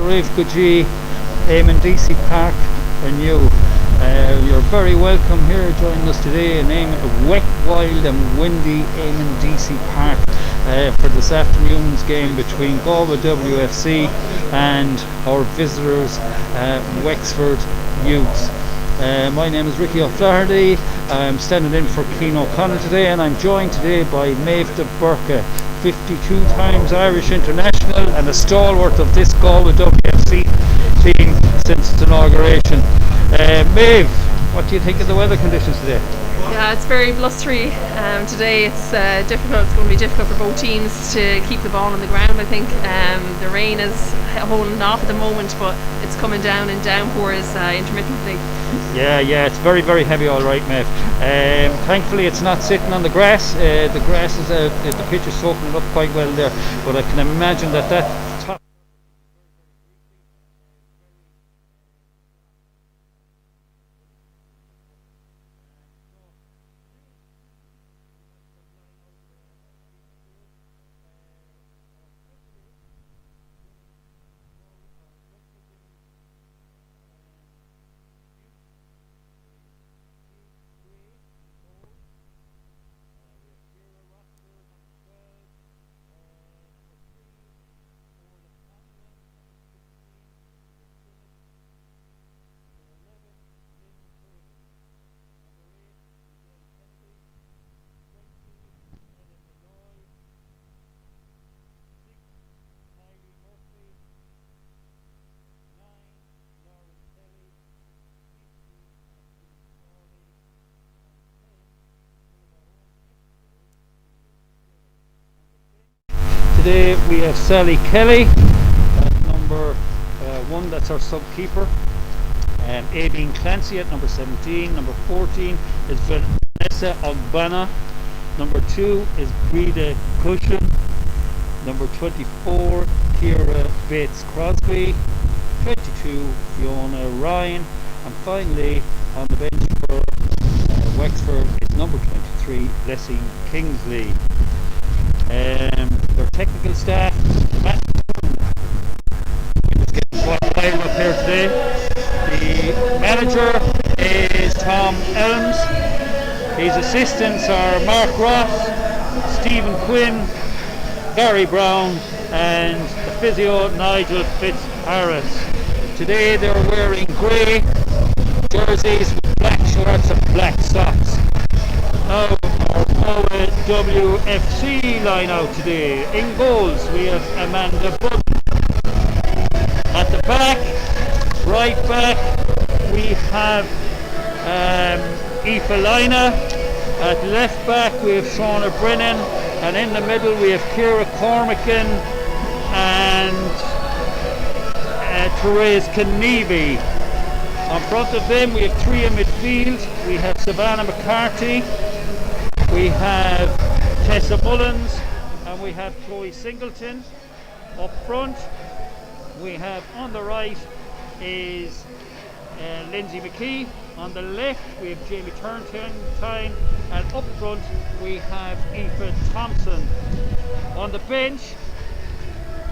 Rafe Guji, Eamon DC Park and you. You're very welcome here joining us today in wet, wild and windy Eamon DC Park for this afternoon's game between Galway WFC and our visitors Wexford Youths. My name is Ricky O'Flaherty. I'm standing in for Cian O'Connell today, and I'm joined today by Maeve de Burka, 52 times Irish international and a stalwart of this Galway WFC team since its inauguration. Maeve, what do you think of the weather conditions today? Yeah, it's very blustery today. It's difficult. It's going to be difficult for both teams to keep the ball on the ground. I think the rain is holding off at the moment, but it's coming down in downpours intermittently. Yeah, it's very, very heavy, all right, Maeve. Thankfully, it's not sitting on the grass. The grass is the pitch is soaking it up quite well there, but I can imagine that top. Today we have Sally Kelly at number 1, that's our sub-keeper. Aideen Clancy at number 17. Number 14 is Vanessa Ogbana. Number 2 is Breda Cushion. Number 24, Ciara Bates Crosby. 22, Fiona Ryan. And finally, on the bench for Wexford is number 23, Leslie Kingsley. Their technical staff, Matt, is getting quite wild up here today. The manager is Tom Elms. His assistants are Mark Ross, Stephen Quinn, Gary Brown, and the physio Nigel Fitzharris. Today they're wearing grey jerseys with black shorts and black socks. Now our WFC line out today. In goals we have Amanda Budden. At the back, right back, we have Aoife Lina. At left back we have Shauna Brennan, and in the middle we have Ciara Cormacan and Therese Knievy. On front of them we have 3 in midfield. We have Savannah McCarthy, we have Tessa Mullins, and we have Chloe Singleton. Up front we have, on the right is Lindsay McKee. On the left we have Jamie Turntine, and up front we have Aoife Thompson. On the bench,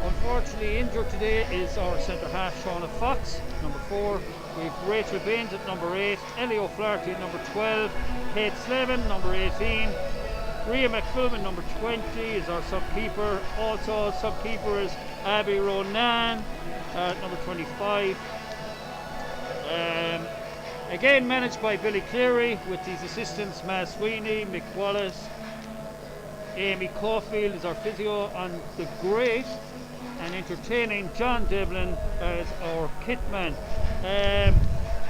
unfortunately injured today, is our centre half Shauna Fox, number 4. We have Rachel Baines at number 8, Ellie O'Flaherty at number 12, Kate Slavin number 18, Ria McPhilman number 20 is our sub-keeper. Also sub-keeper is Abby Ronan at number 25. Again managed by Billy Cleary, with these assistants Maz Sweeney, Mick Wallace, Amy Caulfield is our physio, and the great and entertaining John Devlin as our kitman.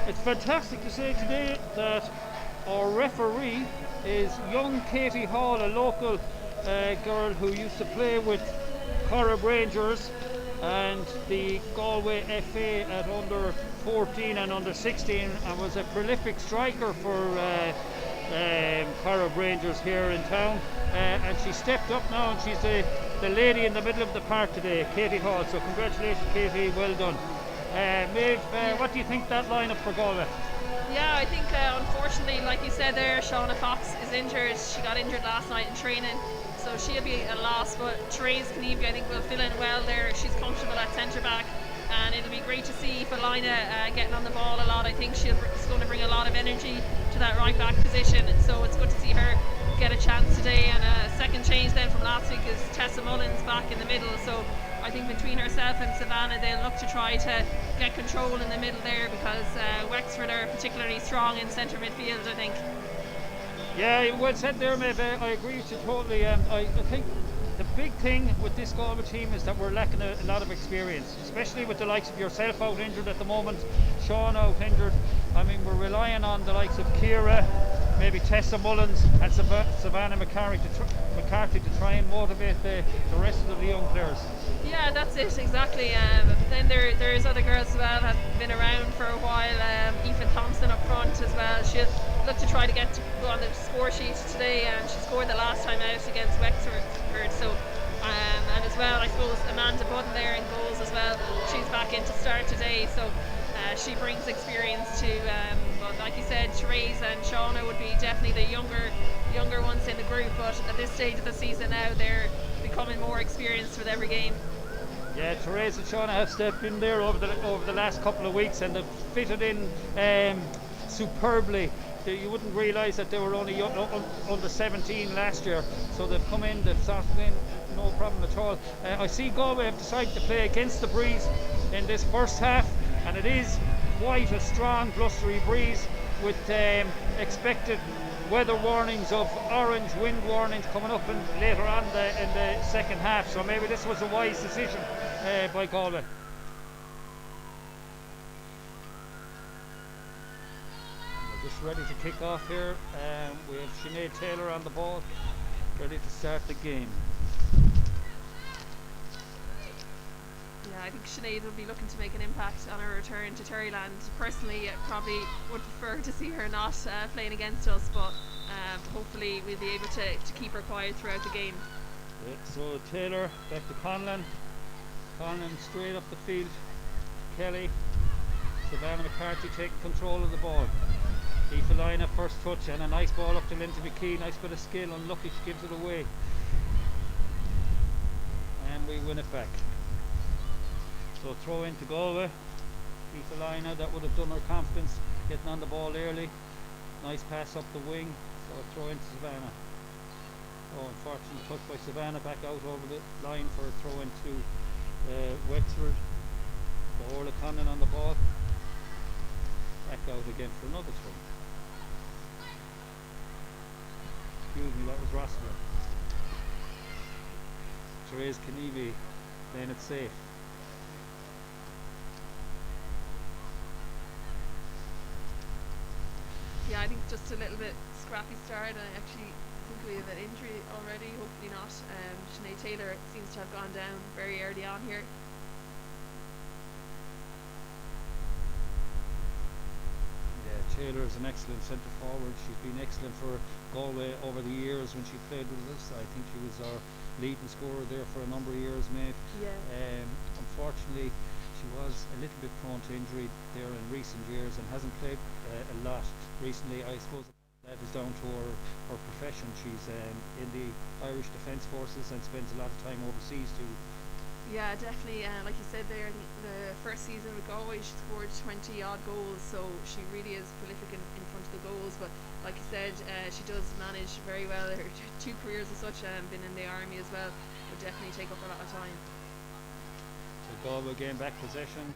It's fantastic to say today that our referee is young Katie Hall, a local girl who used to play with Corrib Rangers and the Galway FA at under 14 and under 16, and was a prolific striker for Corrib Rangers here in town. And she stepped up now, and she's the lady in the middle of the park today, Katie Hall. So congratulations, Katie, well done. Maeve, what do you think that lineup for Galway? Yeah, I think unfortunately, like you said there, Shauna Fox is injured. She got injured last night in training, so she'll be a loss. But Therese Knievy, I think, will fill in well there. She's comfortable at centre back. and it'll be great to see Felina getting on the ball a lot. I think she's going to bring a lot of energy to that right back position, and so it's good to see her get a chance today. And a second change then from last week is Tessa Mullins back in the middle, so I think between herself and Savannah they'll look to try to get control in the middle there, because Wexford are particularly strong in centre midfield, I think. Yeah, well said there, Maeve. I agree with you totally. I think the big thing with this Galway team is that we're lacking a lot of experience, especially with the likes of yourself out injured at the moment, Sean out injured. I mean, we're relying on the likes of Ciara, maybe Tessa Mullins and Savannah McCarthy to try and motivate the rest of the young players. Yeah, that's it, exactly. Then there's other girls as well that have been around for a while. Aoife Thompson up front as well. She'll look to try to get to go on the score sheet today, and she scored the last time out against Wexford. So, and as well, I suppose Amanda Budden there in goals as well. She's back in to start today, so she brings experience too. But like you said, Therese and Shauna would be definitely the younger ones in the group. But at this stage of the season now, they're becoming more experienced with every game. Yeah, Therese and Shauna have stepped in there over the last couple of weeks, and they've fitted in superbly. You wouldn't realise that they were only under 17 last year, so they've come in, they've started in, no problem at all. I see Galway have decided to play against the breeze in this first half, and it is quite a strong blustery breeze with expected weather warnings of orange wind warnings coming up later on in the second half, so maybe this was a wise decision by Galway. Just ready to kick off here. We have Sinead Taylor on the ball, ready to start the game. Yeah, I think Sinead will be looking to make an impact on her return to Terryland. Personally, I probably would prefer to see her not playing against us, but hopefully we'll be able to keep her quiet throughout the game. Yeah, so Taylor back to Conlon. Conlon straight up the field. Kelly. Savannah McCarthy taking control of the ball. Felina first touch, and a nice ball up to Lindsay McKee. Nice bit of skill, unlucky she gives it away. And we win it back. So throw into Galway. Felina, that would have done her confidence getting on the ball early. Nice pass up the wing. So throw into Savannah. Oh, unfortunate touch by Savannah, back out over the line for a throw into Wexford. Orla Conlon on the ball. Back out again for another throw. Excuse me, that was Rossler. Therese Kenevi playing it safe. Yeah, I think just a little bit scrappy start. I actually think we have an injury already, hopefully not. Sinead Taylor seems to have gone down very early on here. Taylor is an excellent centre forward. She's been excellent for Galway over the years when she played with us. I think she was our leading scorer there for a number of years, Maeve. Yeah. Unfortunately, she was a little bit prone to injury there in recent years and hasn't played a lot recently. I suppose that is down to her profession. She's in the Irish Defence Forces and spends a lot of time overseas too. Yeah, definitely. Like you said there, the first season with Galway, she scored 20 odd goals, so she really is prolific in front of the goals. But like you said, she does manage very well. Her two careers as such, been in the army as well, would definitely take up a lot of time. So Galway gain back possession.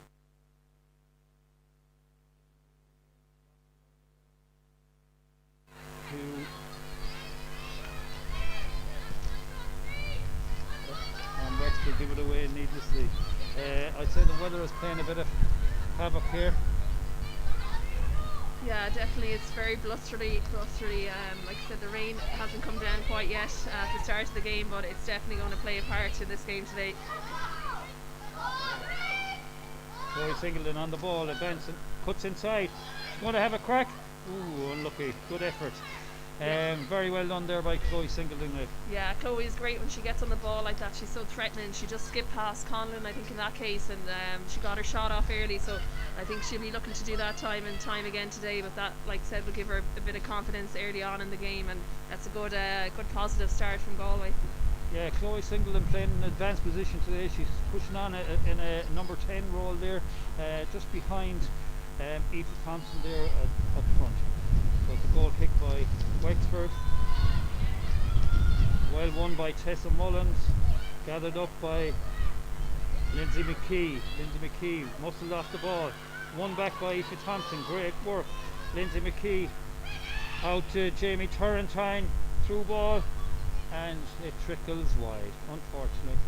Wexford give it away needlessly. I'd say the weather is playing a bit of havoc here. Yeah, definitely. It's very blustery. Like I said, the rain hasn't come down quite yet at the start of the game, but it's definitely going to play a part in this game today. Chloe Singleton on the ball, advancing, cuts inside. She's going to have a crack. Ooh, unlucky. Good effort. Very well done there by Chloe Singleton. Yeah, Chloe is great when she gets on the ball like that. She's so threatening. She just skipped past Conlon, I think, in that case, and she got her shot off early. So I think she'll be looking to do that time and time again today. But that, like I said, will give her a bit of confidence early on in the game, and that's a good positive start from Galway. Yeah, Chloe Singleton playing in advanced position today. She's pushing on in a number 10 role there, just behind Aoife Thompson there up front. So it's a goal kick by Wexford. Well won by Tessa Mullins, gathered up by Lindsay McKee. Lindsay McKee muscled off the ball. Won back by Aoife Thompson. Great work. Lindsay McKee out to Jamie Turrentine. Through ball. And it trickles wide, unfortunately.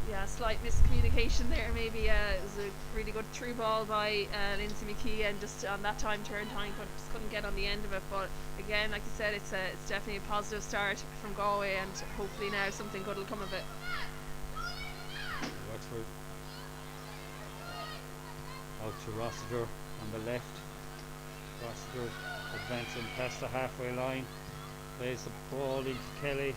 Yeah, slight miscommunication there. Maybe it was a really good through ball by Lindsay McKee, and just on that time Turrentine just couldn't get on the end of it. But again, like you said, it's definitely a positive start from Galway, and hopefully now something good will come of it. Wexford out to Rossiter on the left. Rossiter advancing past the halfway line. Plays the ball into Kelly.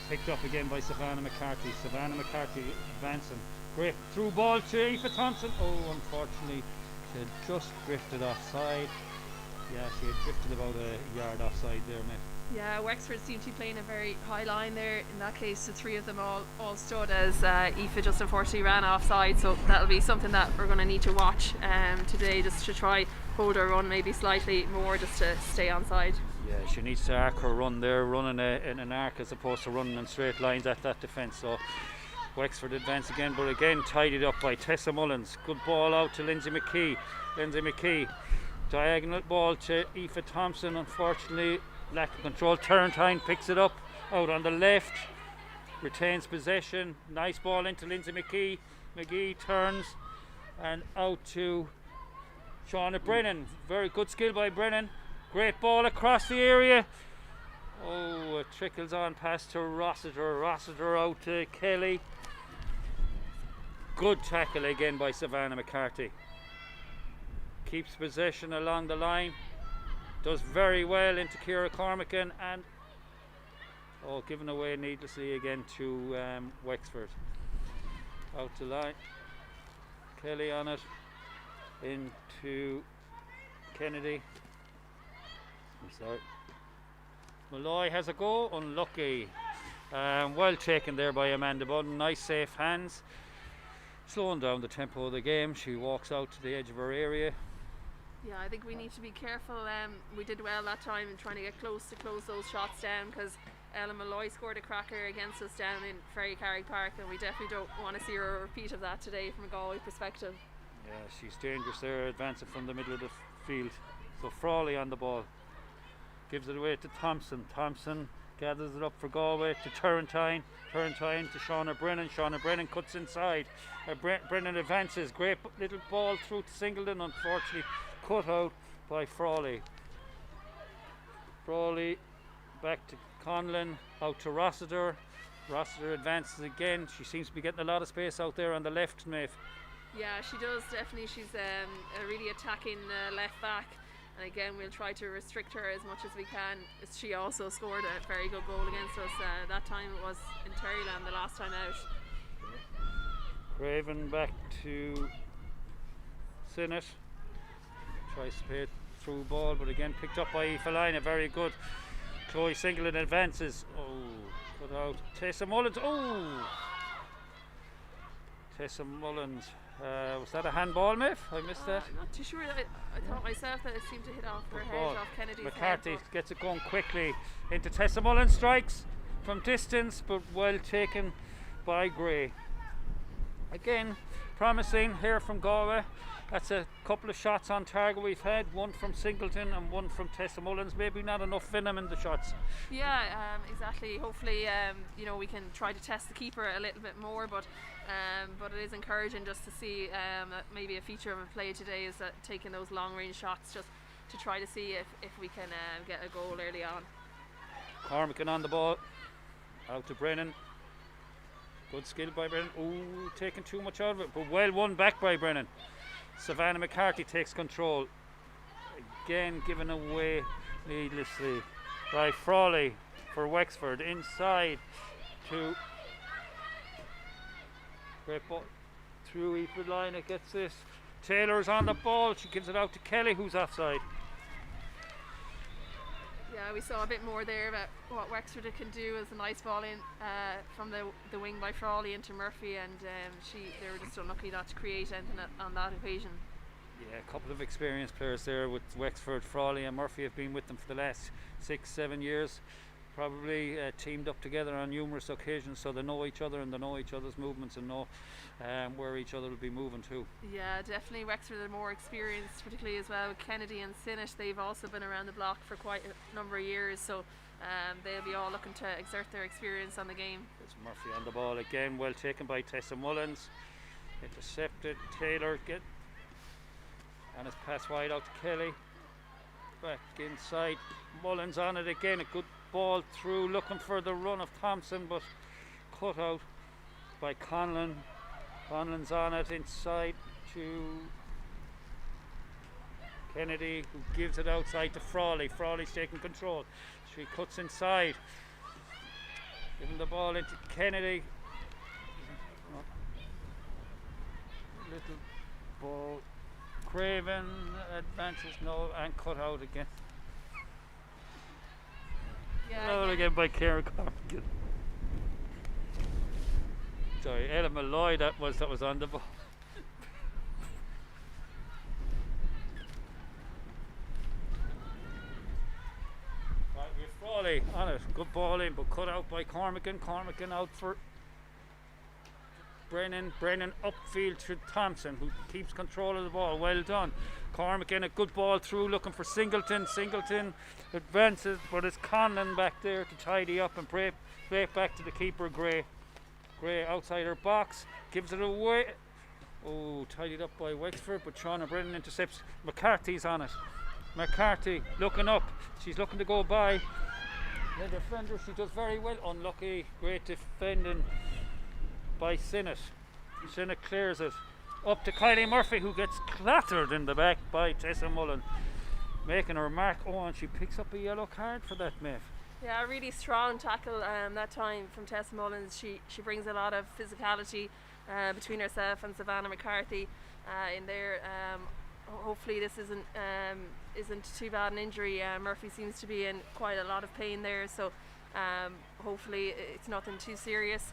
Picked up again by Savannah McCarthy. Savannah McCarthy advancing. Great through ball to Aoife Thompson. Oh, unfortunately, she had just drifted offside. Yeah, she had drifted about a yard offside there, mate. Yeah, Wexford seemed to be playing a very high line there. In that case, the three of them all stood, as Aoife just unfortunately ran offside. So that'll be something that we're going to need to watch today, just to try hold her run maybe slightly more, just to stay on side. Yeah, she needs to arc her run there, running in an arc as opposed to running in straight lines at that defence. So Wexford advance again, but again tidied up by Tessa Mullins. Good ball out to Lindsay McKee. Lindsay McKee, diagonal ball to Aoife Thompson. Unfortunately, lack of control. Turrentine picks it up out on the left, retains possession. Nice ball into Lindsay McKee. McGee turns and out to Shauna Brennan. Very good skill by Brennan. Great ball across the area. Oh, it trickles on past to Rossiter. Rossiter out to Kelly. Good tackle again by Savannah McCarthy. Keeps possession along the line. Does very well into Ciara Cormacan, and given away needlessly again to Wexford. Out to line. Kelly on it. Into Kennedy. I'm sorry. Malloy has a go. Unlucky. Well taken there by Amanda Budden. Nice safe hands. Slowing down the tempo of the game. She walks out to the edge of her area. Yeah, I think we need to be careful. We did well that time in trying to get close to close those shots down, because Ellen Malloy scored a cracker against us down in Ferrycarrig Park, and we definitely don't want to see a repeat of that today from a Galway perspective. Yeah, she's dangerous there, advancing from the middle of the field. So Frawley on the ball. Gives it away to Thompson. Thompson gathers it up for Galway to Turrentine. Turrentine to Shauna Brennan. Shauna Brennan cuts inside. Brennan advances. Great little ball through to Singleton. Unfortunately, cut out by Frawley. Frawley back to Conlon. Out to Rossiter. Rossiter advances again. She seems to be getting a lot of space out there on the left, Maeve. Yeah, she does, definitely. She's a really attacking left back. And again, we'll try to restrict her as much as we can. She also scored a very good goal against us. That time it was in Terryland the last time out. Craven back to Sinnott. Tries to play it through ball, but again picked up by Aoife Lina. Very good. Chloe Singleton advances. Oh, cut out. Tessa Mullins. Oh! Tessa Mullins. Was that a handball, Miff? I missed that. I'm not too sure. I thought myself that it seemed to hit off her head, off Kennedy's McCarthy head. Gets it going quickly into Tessa Mullins. Strikes from distance, but well taken by Gray. Again, promising here from Galway. That's a couple of shots on target we've had. One from Singleton and one from Tessa Mullins. Maybe not enough venom in the shots. Yeah, exactly. Hopefully, we can try to test the keeper a little bit more. But it is encouraging just to see that maybe a feature of a play today is that taking those long range shots, just to try to see if we can get a goal early on. Cormacan on the ball. Out to Brennan. Good skill by Brennan. Ooh, taking too much out of it, but well won back by Brennan. Savannah McCarthy takes control. Again given away needlessly by Frawley for Wexford. Inside to great ball through Aoife Lina. Gets this. Taylor's on the ball. She gives it out to Kelly, who's offside. Yeah, we saw a bit more there about what Wexford can do as a nice ball in from the wing by Frawley into Murphy, and they were just unlucky not to create anything on that occasion. Yeah, a couple of experienced players there with Wexford. Frawley and Murphy have been with them for the last 6-7 years. Probably teamed up together on numerous occasions, so they know each other and they know each other's movements and know where each other will be moving to. Yeah, definitely Wexford are more experienced, particularly as well with Kennedy and Sinnott. They've also been around the block for quite a number of years, so they'll be all looking to exert their experience on the game. There's Murphy on the ball again, well taken by Tessa Mullins. Intercepted, Taylor and it's passed wide out to Kelly. Back inside, Mullins on it again, a good ball through, looking for the run of Thompson, but cut out by Conlon. Conlon's on it inside to Kennedy, who gives it outside to Frawley. Frawley's taking control. She cuts inside, giving the ball into Kennedy. Little ball. Craven advances, no, and cut out again. Yeah, again by Kieran Corrigan. Sorry, Ella Malloy that was on the ball. Right, with Frawley on it, good ball in, but cut out by Cormican. Cormican out for Brennan upfield to Thompson, who keeps control of the ball. Well done. Cormican, a good ball through, looking for Singleton. Singleton advances, but it's Conlon back there to tidy up and play back to the keeper, Gray. Gray outside her box, gives it away. Oh, tidied up by Wexford, but Shauna Brennan intercepts. McCarthy's on it. McCarthy looking up. She's looking to go by the defender. She does very well. Unlucky. Great defending by Sinnott. Sinnott clears it up to Kylie Murphy, who gets clattered in the back by Tessa Mullen, making her mark. Oh, and she picks up a yellow card for that, Maeve. Yeah, a really strong tackle that time from Tessa Mullins. She brings a lot of physicality between herself and Savannah McCarthy in there. Hopefully this isn't too bad an injury. Murphy seems to be in quite a lot of pain there, so hopefully it's nothing too serious.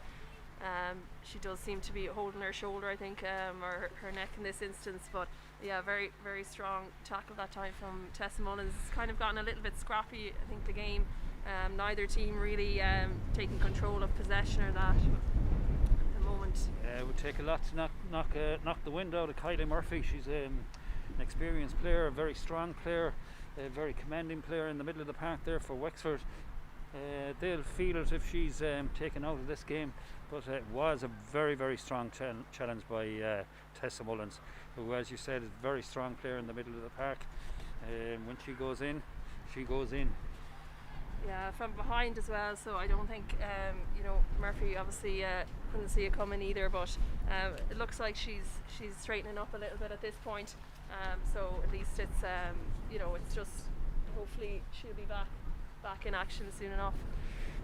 She does seem to be holding her shoulder, I think, or her neck in this instance, but yeah, very, very strong tackle that time from Tessa Mullins. It's kind of gotten a little bit scrappy, I think, the game. Neither team really taking control of possession or that at the moment. Yeah, it would take a lot to knock the wind out of Kylie Murphy. She's an experienced player, a very strong player, a very commanding player in the middle of the park there for Wexford. They'll feel it if she's taken out of this game, but it was a very, very strong challenge by Tessa Mullins, who, as you said, is a very strong player in the middle of the park. When she goes in, she goes in. Yeah, from behind as well, so I don't think Murphy obviously couldn't see it coming either, but it looks like she's straightening up a little bit at this point, so at least it's it's just, hopefully she'll be back in action soon enough.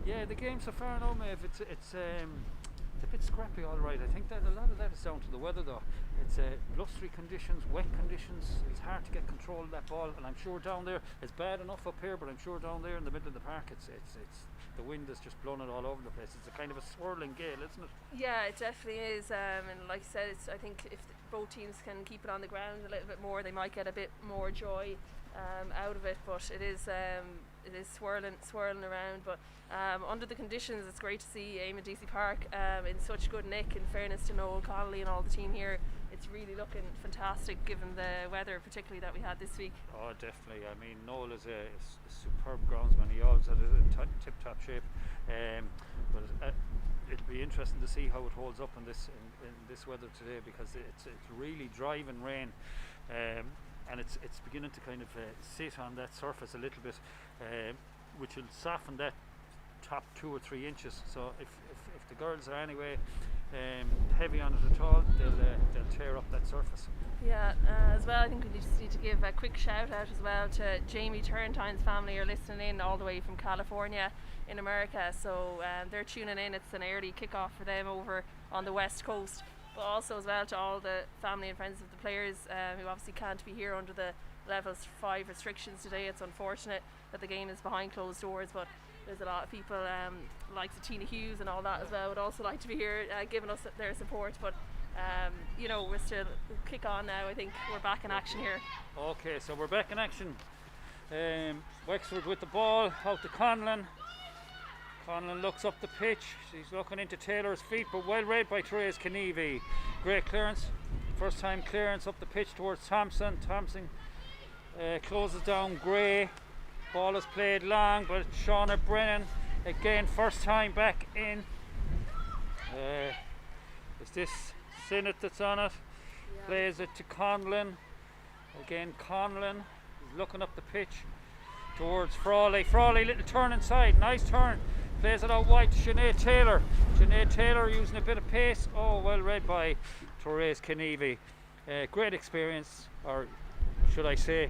Yeah, the game so far now, Maeve, it's a bit scrappy, all right. I think that a lot of that is down to the weather, though. It's blustery conditions, wet conditions. It's hard to get control of that ball, and I'm sure down there it's bad enough up here, but I'm sure down there in the middle of the park, it's the wind is just blowing it all over the place. It's a kind of a swirling gale, isn't it? Yeah, it definitely is. And like I said, I think if both teams can keep it on the ground a little bit more, they might get a bit more joy out of it. But it is swirling around. But under the conditions, it's great to see Eamon DC Park in such good nick. In fairness to Noel Connolly and all the team here, it's really looking fantastic given the weather, particularly that we had this week. Oh, definitely. I mean, Noel is a superb groundsman. He always had it in tip-top shape. But it'll be interesting to see how it holds up in this weather today, because it's really driving rain, and it's beginning to kind of sit on that surface a little bit, which will soften that top 2 or 3 inches. So if the girls are anyway heavy on it at all, they'll tear up that surface. Yeah, as well, I think we just need to give a quick shout out as well to Jamie Turrentine's family are listening in all the way from California in America, so they're tuning in. It's an early kickoff for them over on the west coast, but also as well to all the family and friends of the players who obviously can't be here under the levels 5 restrictions today. It's unfortunate that the game is behind closed doors, but there's a lot of people like Tina Hughes and all that as well would also like to be here giving us their support. But we're still kick on now. I think we're back in action here. Okay, so we're back in action. Wexford with the ball out to Conlon. Conlon looks up the pitch. She's looking into Taylor's feet, but well read by Therese Kenevi. Great clearance. First time clearance up the pitch towards Thompson. Thompson closes down Gray. Ball is played long, but Shauna Brennan again, first time back in. Is this Sinnott that's on it? Yeah. Plays it to Conlon. Again, Conlon is looking up the pitch towards Frawley. Frawley, little turn inside, nice turn. Plays it out wide to Sinead Taylor. Sinead Taylor using a bit of pace. Oh, well read by Therese Kenevi. Great experience, or should I say,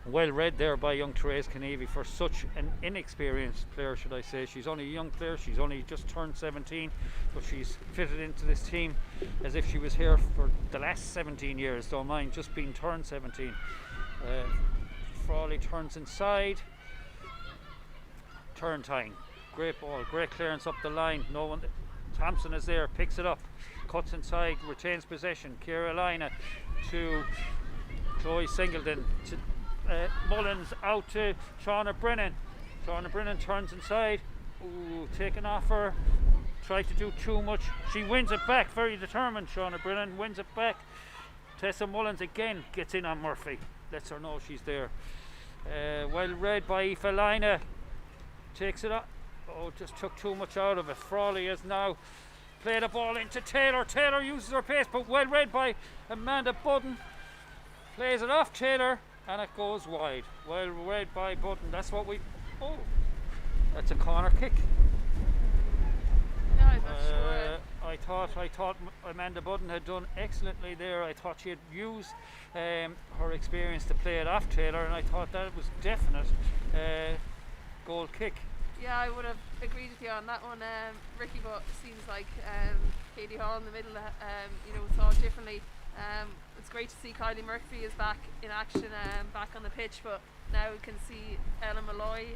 well read there by young Therese Kenevi for such an inexperienced player, should I say. She's only a young player, she's only just turned 17, but she's fitted into this team as if she was here for the last 17 years, don't mind just being turned 17. Frawley turns inside. Turn time. Great ball, great clearance up the line. No one. Thompson is there, picks it up, cuts inside, retains possession. Carolina to Chloe Singleton. To Mullins out to Shauna Brennan. Shauna Brennan turns inside. Ooh, taken off her. Tried to do too much. She wins it back. Very determined. Shauna Brennan wins it back. Tessa Mullins again gets in on Murphy. Lets her know she's there. Well read by Aoife Lina. Takes it up. Oh, just took too much out of it. Frawley has now played the ball into Taylor. Taylor uses her pace, but well read by Amanda Budden. Plays it off Taylor, and it goes wide. Well read by Budden. That's what we. Oh, that's a corner kick. Yeah, I'm not sure. I thought Amanda Budden had done excellently there. I thought she had used her experience to play it off Taylor, and I thought that was definite goal kick. Yeah, I would have agreed with you on that one, Ricky, but it seems like Katie Hall in the middle saw it differently. It's great to see Kylie Murphy is back in action, back on the pitch, but now we can see Ella Malloy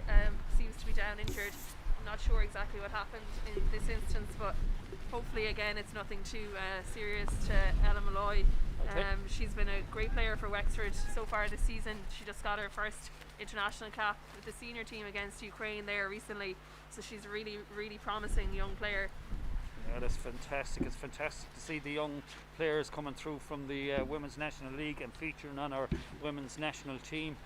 seems to be down injured. I'm not sure exactly what happened in this instance, but hopefully again it's nothing too serious to Ella Malloy. She's been a great player for Wexford so far this season. She just got her first international cap with the senior team against Ukraine there recently, so she's a really, really promising young player. Yeah, that's fantastic. It's fantastic to see the young players coming through from the Women's National League and featuring on our Women's National team.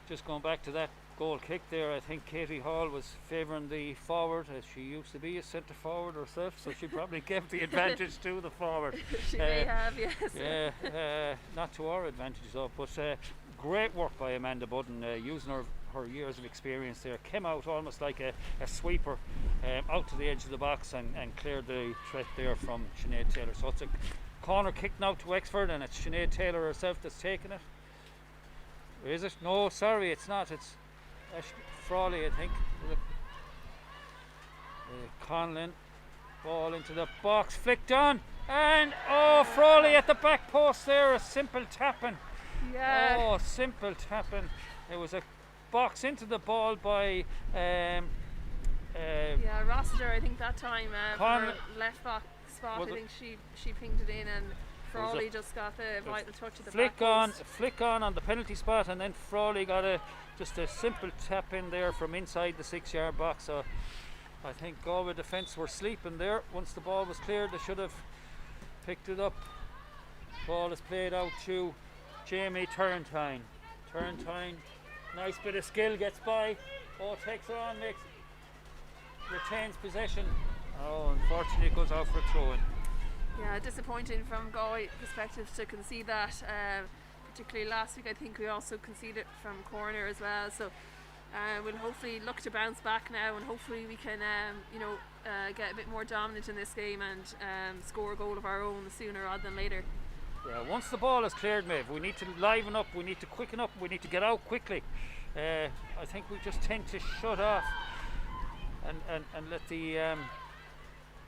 Just going back to that goal kick there, I think Katie Hall was favouring the forward, as she used to be a centre forward herself, so she probably gave the advantage to the forward. She may have, yes. Yeah, not to our advantage though, but great work by Amanda Budden, using her years of experience there. Came out almost like a sweeper out to the edge of the box and cleared the threat there from Sinead Taylor. So it's a corner kick now to Wexford, and it's Sinead Taylor herself that's taking it. Is it? No, sorry, it's not. It's Frawley, I think. Conlon, ball into the box, flicked on, and Frawley at the back post there, a simple tapping. Yeah. Oh, simple tapping. It was a box into the ball by Rossiter, I think that time from her left back spot. I think she pinged it in, and Frawley just got the vital touch of the flick back post. Flick on the penalty spot, and then Frawley got just a simple tap in there from inside the 6-yard box. So I think Galway defence were sleeping there. Once the ball was cleared, they should have picked it up. Ball is played out to Jamie Turrentine. Turrentine, nice bit of skill, gets by. Takes her on, retains possession. Unfortunately it goes out for a throw-in. Yeah, disappointing from Galway perspective to concede that. Particularly last week, I think we also conceded from corner as well. So we'll hopefully look to bounce back now, and hopefully we can, get a bit more dominant in this game and score a goal of our own sooner rather than later. Yeah, once the ball is cleared, Maeve, we need to liven up, we need to quicken up, we need to get out quickly. I think we just tend to shut off and let the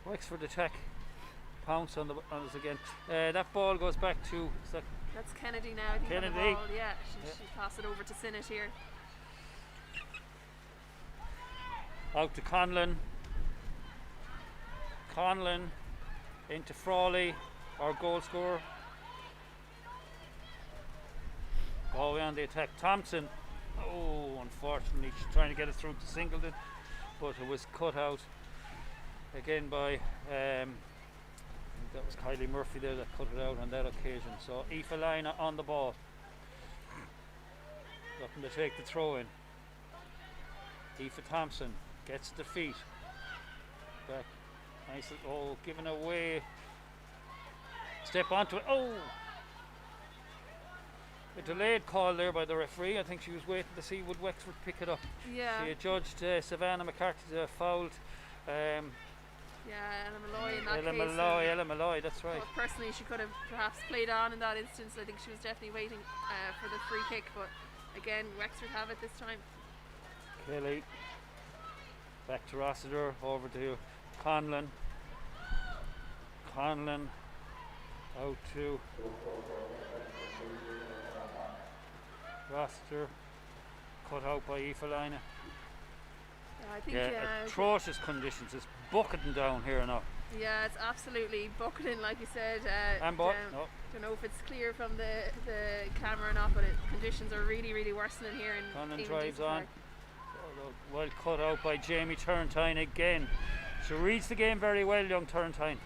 Wexford attack pounce on us again. That ball goes back to That's Kennedy now. I think on the Kennedy. ball. Yeah, she passed it over to Sinnott here. Out to Conlon. Conlon into Frawley, our goal scorer. Galway on the attack. Thompson. Oh, unfortunately, she's trying to get it through to Singleton, but it was cut out again by I think that was Kylie Murphy there that cut it out on that occasion. So Aoife Lina on the ball, looking to take the throw in. Aoife Thompson gets the feet back. Nice. Oh, giving away. Step onto it. Oh, a delayed call there by the referee. I think she was waiting to see would Wexford pick it up. Yeah. She adjudged Savannah McCarthy fouled. Yeah, Ella Malloy in that Ella case. Malloy, that's right. But personally, she could have perhaps played on in that instance. I think she was definitely waiting for the free kick, but again, Wexford have it this time. Kelly. Back to Rossiter, over to Conlon. Conlon out to Rossiter, cut out by Aoife Lina. Yeah, I think atrocious conditions. It's bucketing down here now. Yeah, it's absolutely bucketing, like you said. No. Don't know if it's clear from the camera or not, but conditions are really, really worsening here in Conlon Eamon drives Deason on. Park. Well cut out by Jamie Turrentine again. She reads the game very well, young Turrentine.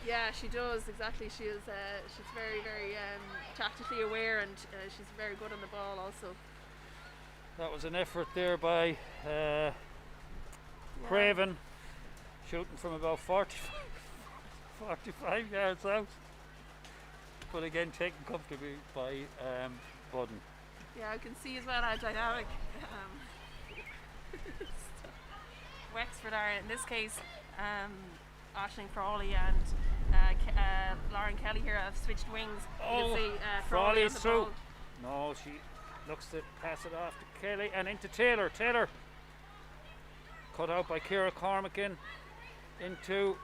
Yeah, she does, exactly. She's very, very tactically aware, and she's very good on the ball also. That was an effort there by Craven, shooting from about 45 yards out. But again, taken comfortably by Budden. Yeah, I can see as well how dynamic Wexford are in this case. Aisling Frawley and Lauren Kelly here have switched wings. You can see Frawley is through. Ball. No, she looks to pass it off to Kelly and into Taylor. Taylor cut out by Ciara Cormacan into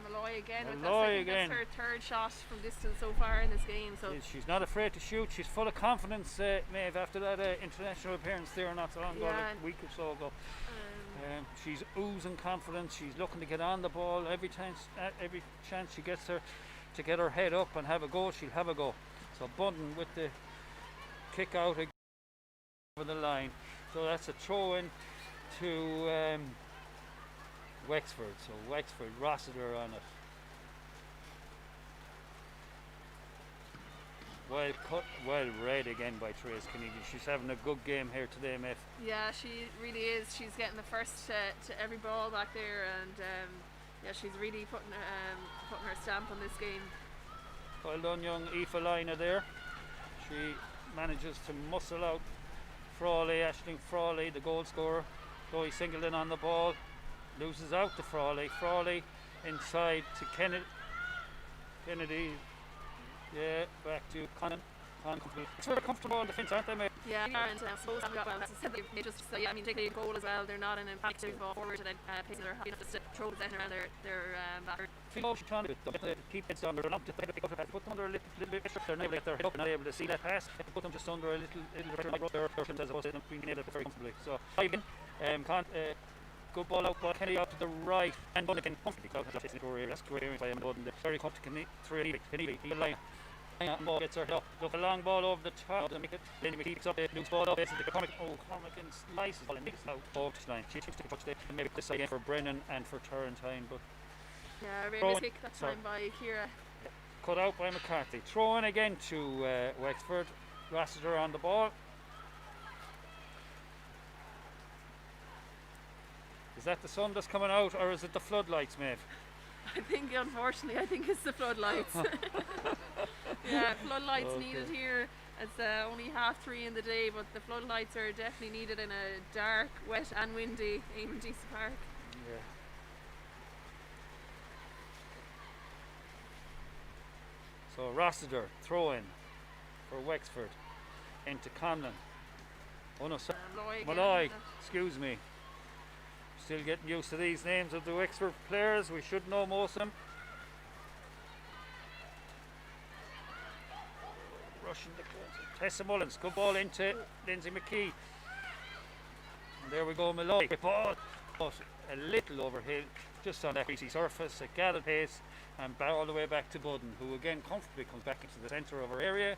Malloy again. That's her third shot from distance so far in this game. So she's not afraid to shoot. She's full of confidence, Maeve, after that international appearance there not so long ago, like a week or so ago. She's oozing confidence. She's looking to get on the ball every chance she gets her to get her head up and have a go. She'll have a go. So Budden with the kick out over the line. So that's a throw in to Wexford. So Wexford, Rossiter on it. Well cut, well read again by Trace Kennedy. She's having a good game here today, Maeve. Yeah, she really is. She's getting the first to every ball back there, and yeah, she's really putting her stamp on this game. Well done, young Aoife Lina there. She manages to muscle out Frawley, Aisling Frawley, the goal scorer. Chloe Singleton on the ball, loses out to Frawley. Frawley inside to Kennedy. Yeah, back to Conlon. It's very comfortable in defence, aren't they, mate? Yeah, they are, and I suppose they just I mean, taking a goal as well. They're not in a panic to ball forward and then pacing their happy enough just to throw the center around their batter. Feel she's trying to keep heads down. They're not just put them under a little bit pressure. They're not able to get their head up, not able to see that pass. Put them just under a little pressure. Like their cushions as opposed to them being able to very comfortably. So good ball out by Kennedy out to the right, and Budden again comfortably out. That's great by Budden. Very comfortable. Kennedy, ball gets her head up. Look, a long ball over the top. Then he picks up the loose ball up. Cormacan slices the ball and out over the line. She seems to touch the maybe this side again for Brennan and for Turrentine, but yeah, really kick that time by Ciara. Cut out by McCarthy. Throw in again to Wexford. Rossiter on the ball. Is that the sun that's coming out, or is it the floodlights, Maeve? I think, unfortunately, it's the floodlights. Yeah, floodlights needed here. It's only 3:30 in the day, but the floodlights are definitely needed in a dark, wet and windy Eamon Deason Park. Yeah. So Rossiter, throw in for Wexford into Conlon. Oh no, sorry. Malloy, excuse me. Still getting used to these names of the Wexford players. We should know most of them. pushing the Tessa Mullins. Good ball into Lindsay McKee. And there we go, Malloy. Ball, but a little overhill, just on that greasy surface, a gallop pace, and all the way back to Budden, who again comfortably comes back into the centre of our area.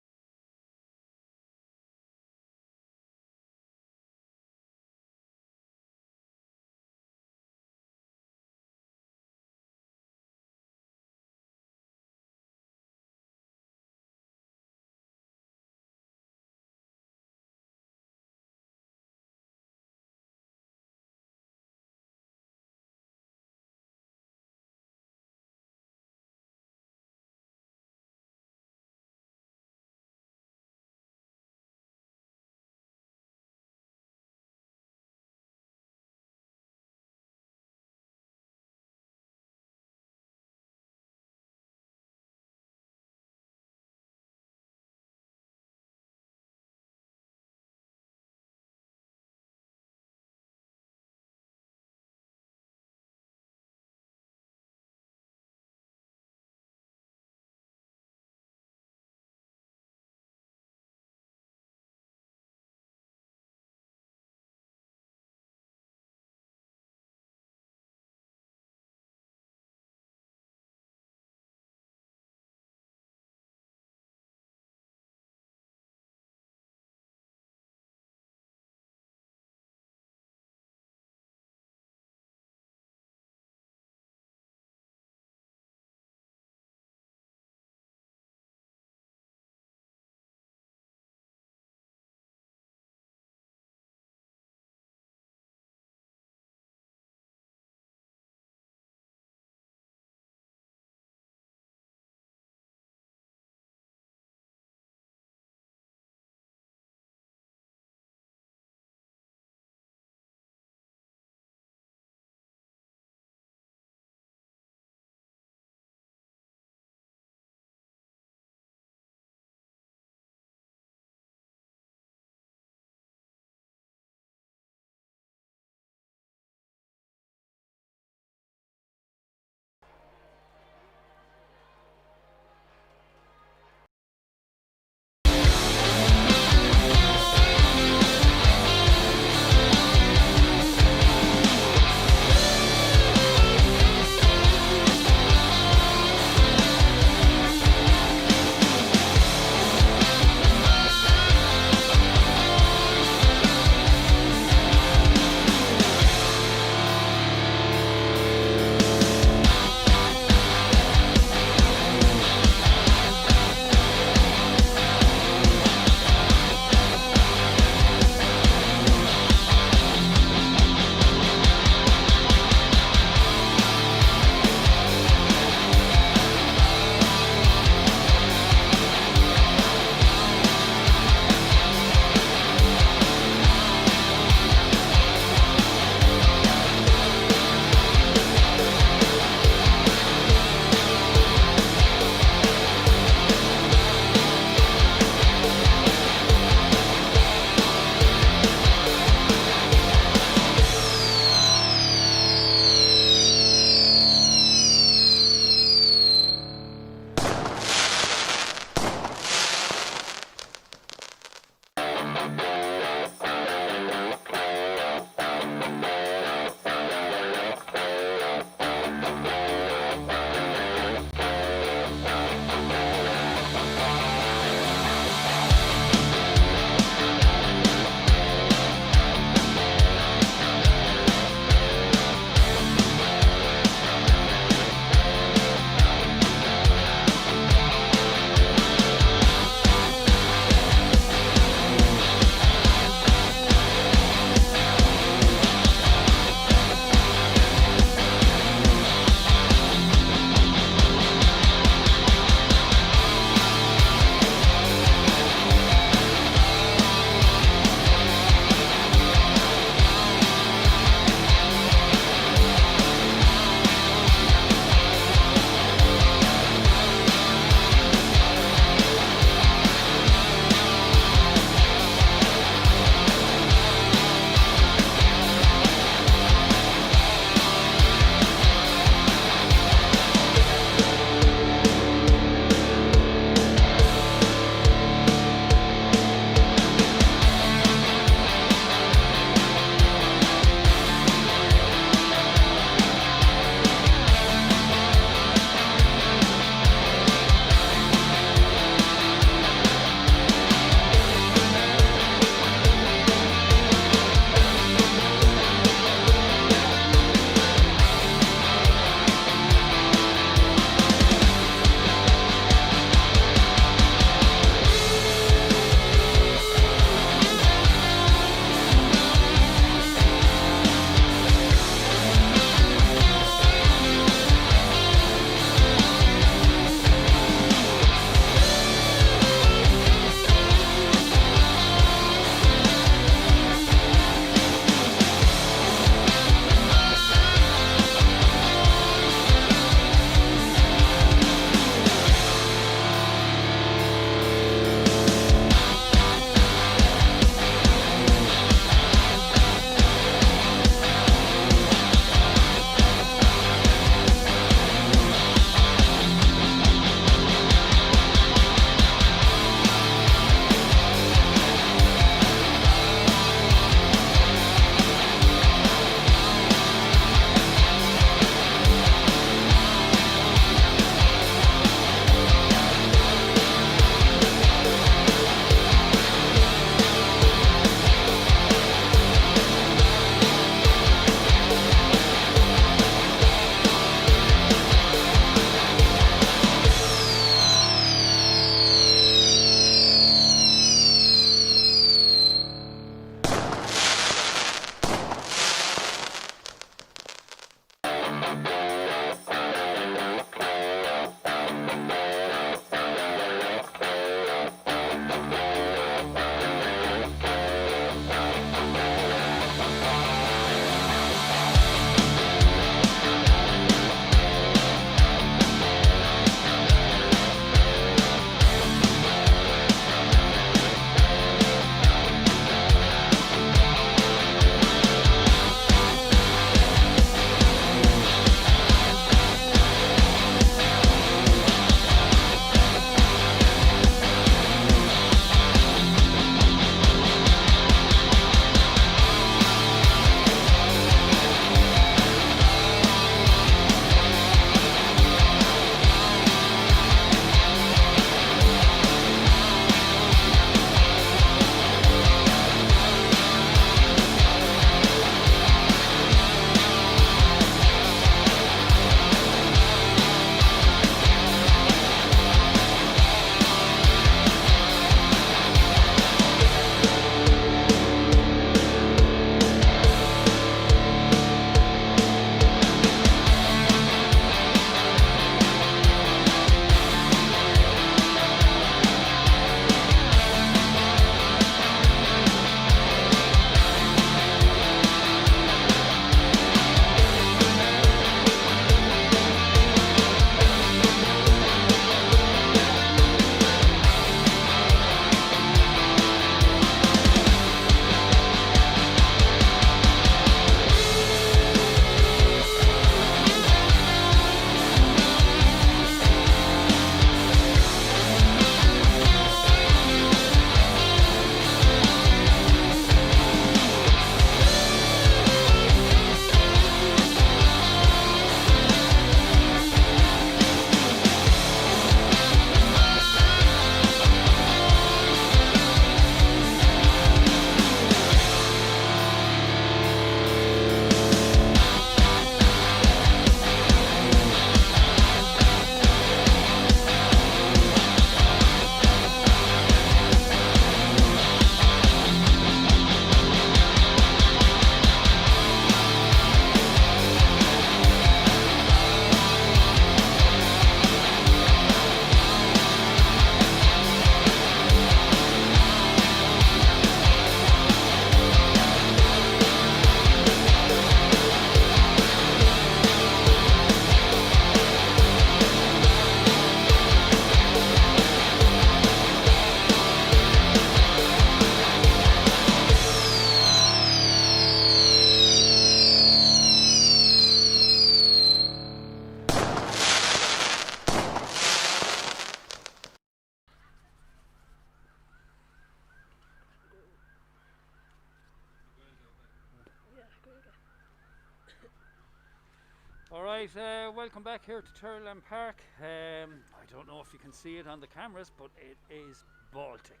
Right, welcome back here to Turland Park. I don't know if you can see it on the cameras, but it is Baltic.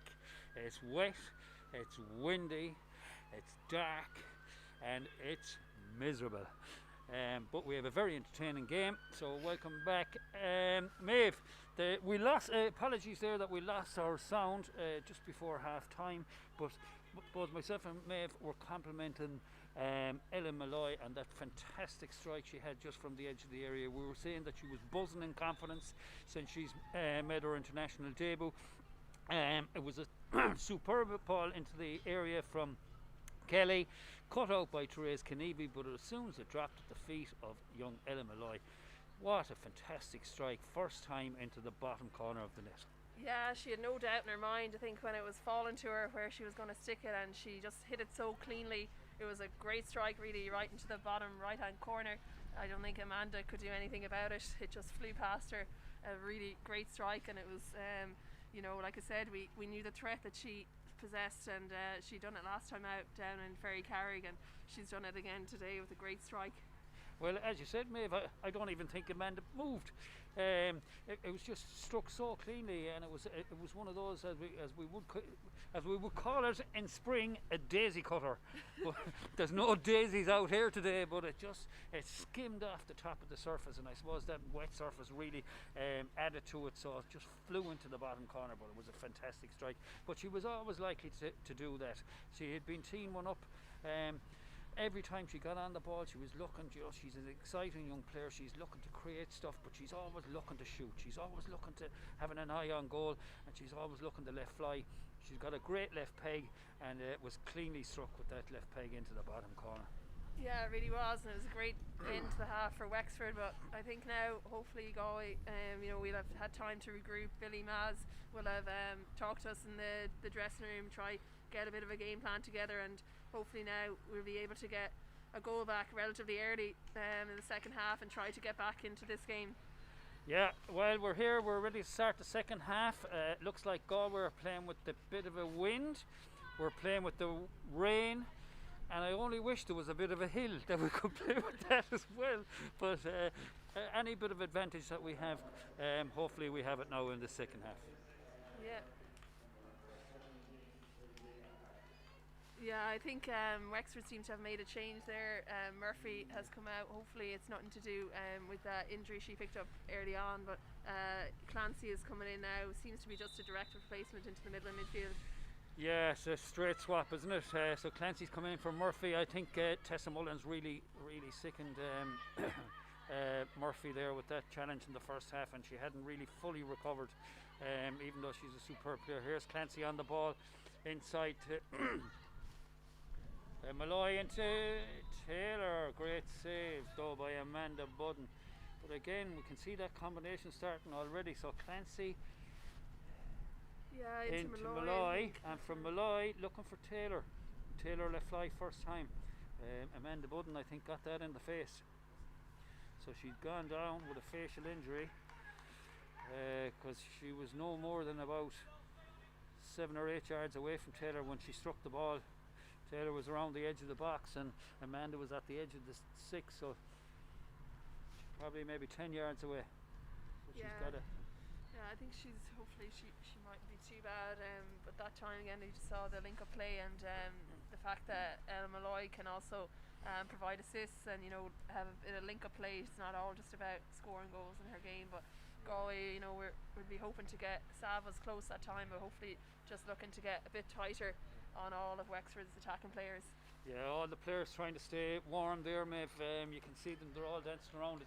It's wet, it's windy, it's dark, and it's miserable. But we have a very entertaining game, so welcome back. Maeve, we lost, apologies there that we lost our sound just before half time, but both myself and Maeve were complimenting Ellen Malloy and that fantastic strike she had just from the edge of the area. We were saying that she was buzzing in confidence since she's made her international debut. It was a superb ball into the area from Kelly, cut out by Therese Kenevi, but as soon as it dropped at the feet of young Ellen Malloy, what a fantastic strike, first time into the bottom corner of the net. Yeah, she had no doubt in her mind, I think, when it was falling to her where she was going to stick it, and she just hit it so cleanly. It was a great strike, really, right into the bottom right hand corner. I don't think Amanda could do anything about it. It just flew past her. A really great strike, and it was like I said, we knew the threat that she possessed, and she done it last time out down in Ferry Carrig, and she's done it again today with a great strike. Well, as you said, Maeve, I don't even think Amanda moved. It was just struck so cleanly, and it was one of those, as we would call it in spring, a daisy cutter. But there's no daisies out here today, but it skimmed off the top of the surface, and I suppose that wet surface really added to it, so it just flew into the bottom corner. But it was a fantastic strike. But she was always likely to do that. She had been teeing one up. Every time she got on the ball, she was looking, she's an exciting young player. She's looking to create stuff, but she's always looking to shoot. She's always looking to having an eye on goal, and she's always looking to let fly. She's got a great left peg, and it was cleanly struck with that left peg into the bottom corner. Yeah, it really was, and it was a great end to the half for Wexford. But I think now, hopefully, Galway, we'll have had time to regroup. Billy Maz will have talked to us in the dressing room, try get a bit of a game plan together, and hopefully now we'll be able to get a goal back relatively early in the second half and try to get back into this game. Yeah, well, we're here, we're ready to start the second half. It looks like Galway are playing with a bit of a wind, we're playing with the rain, and I only wish there was a bit of a hill that we could play with that as well. But any bit of advantage that we have, hopefully we have it now in the second half. Yeah, I think Wexford seems to have made a change there. Murphy has come out. Hopefully it's nothing to do with that injury she picked up early on, but Clancy is coming in now. Seems to be just a direct replacement into the middle of midfield. Yeah, it's a straight swap, isn't it? So Clancy's coming in for Murphy. I think Tessa Mullins really sickened Murphy there with that challenge in the first half, and she hadn't really fully recovered, even though she's a superb player. Here's Clancy on the ball inside to Malloy into Taylor. Great save though by Amanda Budden. But again, we can see that combination starting already. So Clancy into Malloy, and from Malloy looking for Taylor. Taylor let fly first time. Amanda Budden, I think, got that in the face. So she'd gone down with a facial injury because she was no more than about 7 or 8 yards away from Taylor when she struck the ball. Taylor was around the edge of the box and Amanda was at the edge of the 6, so probably maybe 10 yards away. But she's got it. Yeah, I think hopefully she mightn't be too bad, but that time again you just saw the link up play, and the fact that Ellen Malloy can also provide assists and have a bit of link up play. It's not all just about scoring goals in her game, but Galway, we'll be hoping to get Savas close that time, but hopefully just looking to get a bit tighter on all of Wexford's attacking players. Yeah, all the players trying to stay warm there, Maeve. You can see them, they're all dancing around.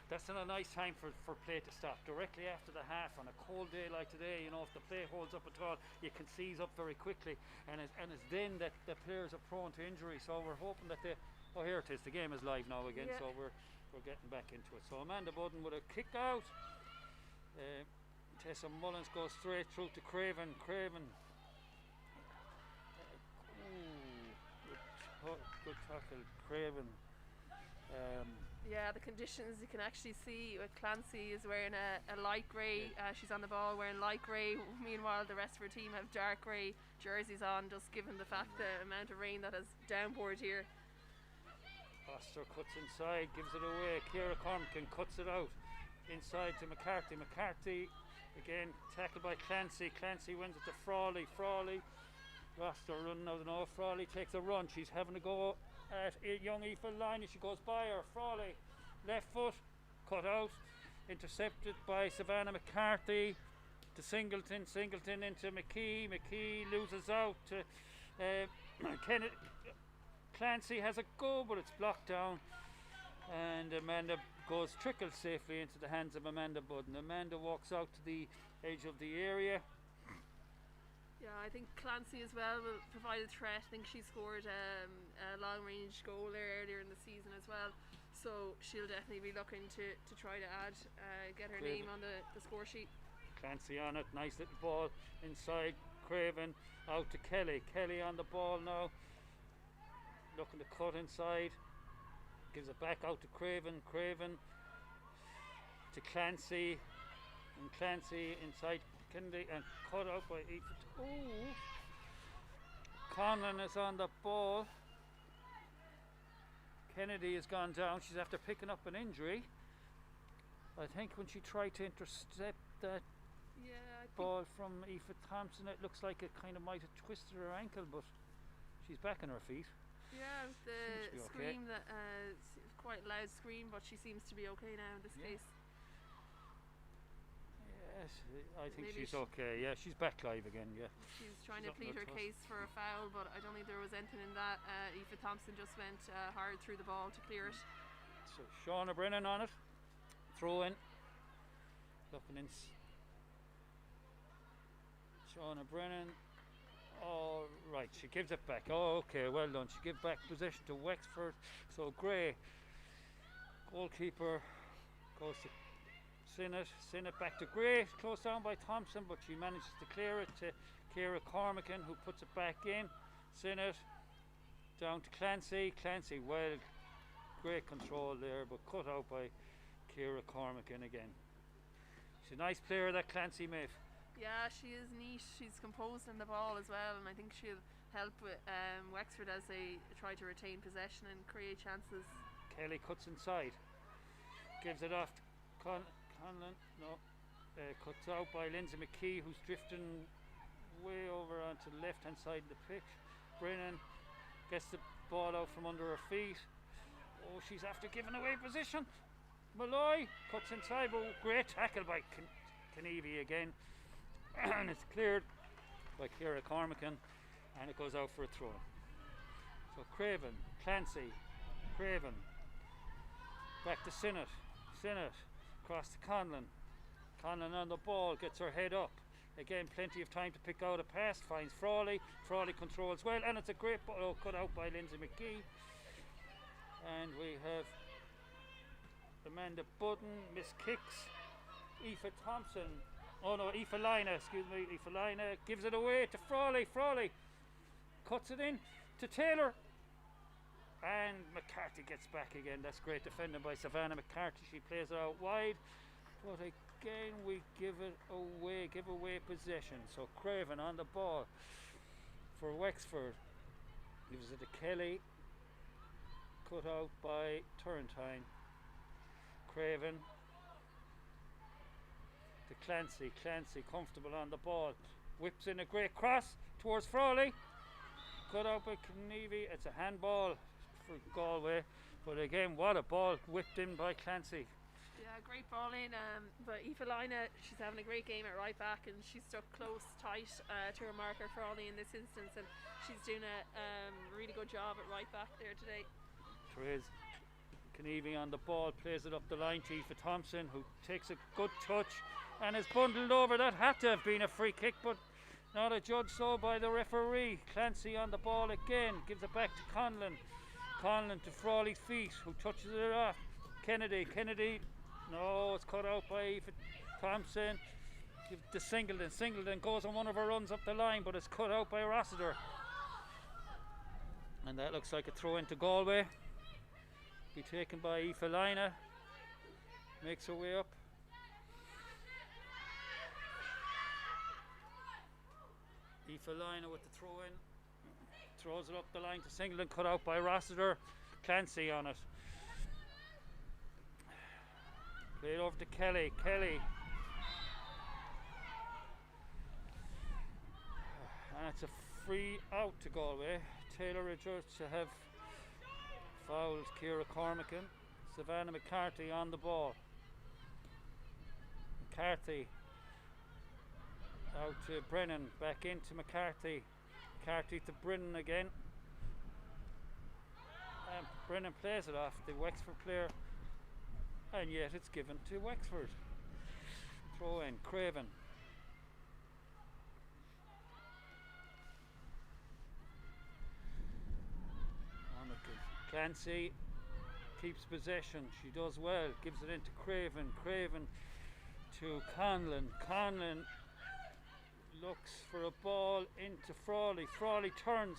That's a nice time for play to stop directly after the half on a cold day like today. If the play holds up at all, you can seize up very quickly, and it's then that the players are prone to injury. So we're hoping that here it is, the game is live now again. So we're getting back into it. So Amanda Budden with a kick out. Tessa Mullins goes straight through to Craven. Good tackle, Craven. The conditions you can actually see with Clancy is wearing a light grey. She's on the ball wearing light grey. Meanwhile, the rest of her team have dark grey jerseys on, just given the fact the amount of rain that has downpoured here. Foster cuts inside, gives it away. Ciara Cormacan cuts it out inside to McCarthy. McCarthy again tackled by Clancy. Clancy wins it to Frawley. Frawley, Foster running out. No, Frawley takes a run. She's having a go at young Aoife Lynagh. She goes by her. Frawley, left foot, cut out, intercepted by Savannah McCarthy. To Singleton. Singleton into McKee. McKee loses out to Kennedy. Clancy has a go, but it's blocked down, and Amanda trickles safely into the hands of Amanda Budden. Amanda walks out to the edge of the area. Yeah, I think Clancy as well will provide a threat. I think she scored a long range goal there earlier in the season as well, so she'll definitely be looking to try to add, get her name on the score sheet. Clancy on it, nice little ball inside. Craven out to Kelly. Kelly on the ball now, looking to cut inside, gives it back out to Craven. Craven to Clancy, and Clancy inside Kennedy, and cut out by Aoife. Oh, Conlon is on the ball. Kennedy has gone down. She's after picking up an injury, I think, when she tried to intercept that ball from Aoife Thompson. It looks like it kind of might have twisted her ankle, but she's back on her feet. Yeah, the scream, that quite a loud scream, but she seems to be okay now in this case. Yes, I think she's okay. Yeah, she's back live again. Yeah, she's trying to plead her case for a foul, but I don't think there was anything in that. Aoife Thompson just went hard through the ball to clear it. So Shauna Brennan on it, throw in, looking in. Shauna Brennan. Oh, right, she gives it back. Oh, okay, well done. She gives back possession to Wexford. So Gray, goalkeeper, goes to Sinnott. Sinnott back to Gray, closed down by Thompson, but she manages to clear it to Ciara Cormacan, who puts it back in. Sinnott down to Clancy. Clancy, well, great control there, but cut out by Ciara Cormacan again. She's a nice player, that Clancy, mate. Yeah, she is neat. She's composed in the ball as well, and I think she'll help with Wexford as they try to retain possession and create chances. Kelly cuts inside, gives it off to Conlon. No, cuts out by Lindsay McKee, who's drifting way over onto the left hand side of the pitch. Brennan gets the ball out from under her feet. Oh, she's after giving away position. Malloy cuts inside, but great tackle by Kenevy again. And it's cleared by Ciara Cormacan, and it goes out for a throw. So Craven, Clancy, Craven, back to Sinnott. Sinnott across to Conlon. Conlon on the ball, gets her head up. Again, plenty of time to pick out a pass, finds Frawley. Frawley controls well, and it's a great ball cut out by Lindsay McKee. And we have Amanda Budden, Miss Kicks, Aoife Thompson. Oh no, Aoife Lynagh, excuse me. Aoife Lynagh gives it away to Frawley. Frawley cuts it in to Taylor. And McCarthy gets back again. That's great defending by Savannah McCarthy. She plays it out wide. But again, we give away possession. So Craven on the ball for Wexford. Gives it to Kelly. Cut out by Turrentine. Craven to Clancy. Clancy comfortable on the ball. Whips in a great cross towards Frawley. Cut out by Kenevy. It's a handball for Galway. But again, what a ball whipped in by Clancy. Yeah, great ball in. But Aoife Lynagh, she's having a great game at right back, and she's stuck close, tight to her marker Frawley in this instance, and she's doing a really good job at right back there today. Therese Kenevy on the ball, plays it up the line to Aoife Thompson, who takes a good touch and is bundled over. That had to have been a free kick, but not adjudged so by the referee. Clancy on the ball again, gives it back to Conlon. Conlon to Frawley's feet, who touches it off. Kennedy, no, it's cut out by Aoife Thompson. Give it to Singleton. Singleton goes on one of her runs up the line, but it's cut out by Rossiter. And that looks like a throw into Galway. Be taken by Aoife Lynagh. Makes her way up. Aoife Lynagh with the throw in. Throws it up the line to Singleton, cut out by Rossiter. Clancy on it. Played over to Kelly. And it's a free out to Galway. Taylor adjudged to have fouled Ciara Cormacan. Savannah McCarthy on the ball. McCarthy out to Brennan, back into McCarthy. McCarthy to Brennan again. And Brennan plays it off the Wexford player, and yet it's given to Wexford. Throw in, Craven. Clancy keeps possession. She does well. Gives it into Craven. Craven to Conlon. Conlon looks for a ball into Frawley. Frawley turns,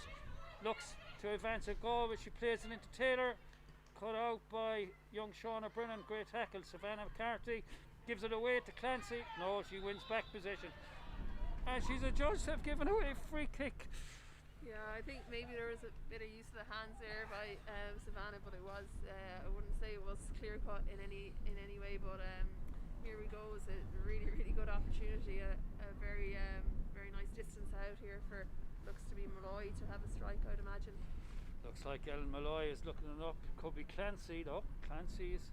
looks to advance a goal, but she plays it into Taylor. Cut out by young Shauna Brennan. Great tackle. Savannah McCarthy gives it away to Clancy. No, she wins back possession. And she's adjudged to have given away a free kick. Yeah, I think maybe there was a bit of use of the hands there by Savannah, but it was I wouldn't say it was clear cut in any way. But here we go. It's a really good opportunity. A very nice distance out here for looks to be Malloy to have a strike, I'd imagine. Looks like Ellen Malloy is looking it up. Could be Clancy though. Clancy's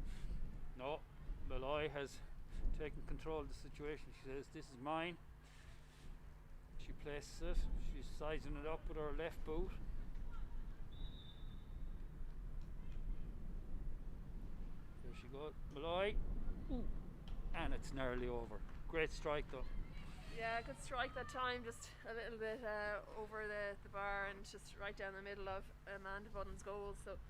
no. Malloy has taken control of the situation. She says, "This is mine." She places it. She's sizing it up with her left boot. There she goes. Malloy. Ooh. And it's nearly over. Great strike though. Yeah, good strike that time. Just a little bit over the bar and just right down the middle of Amanda Budden's goal. So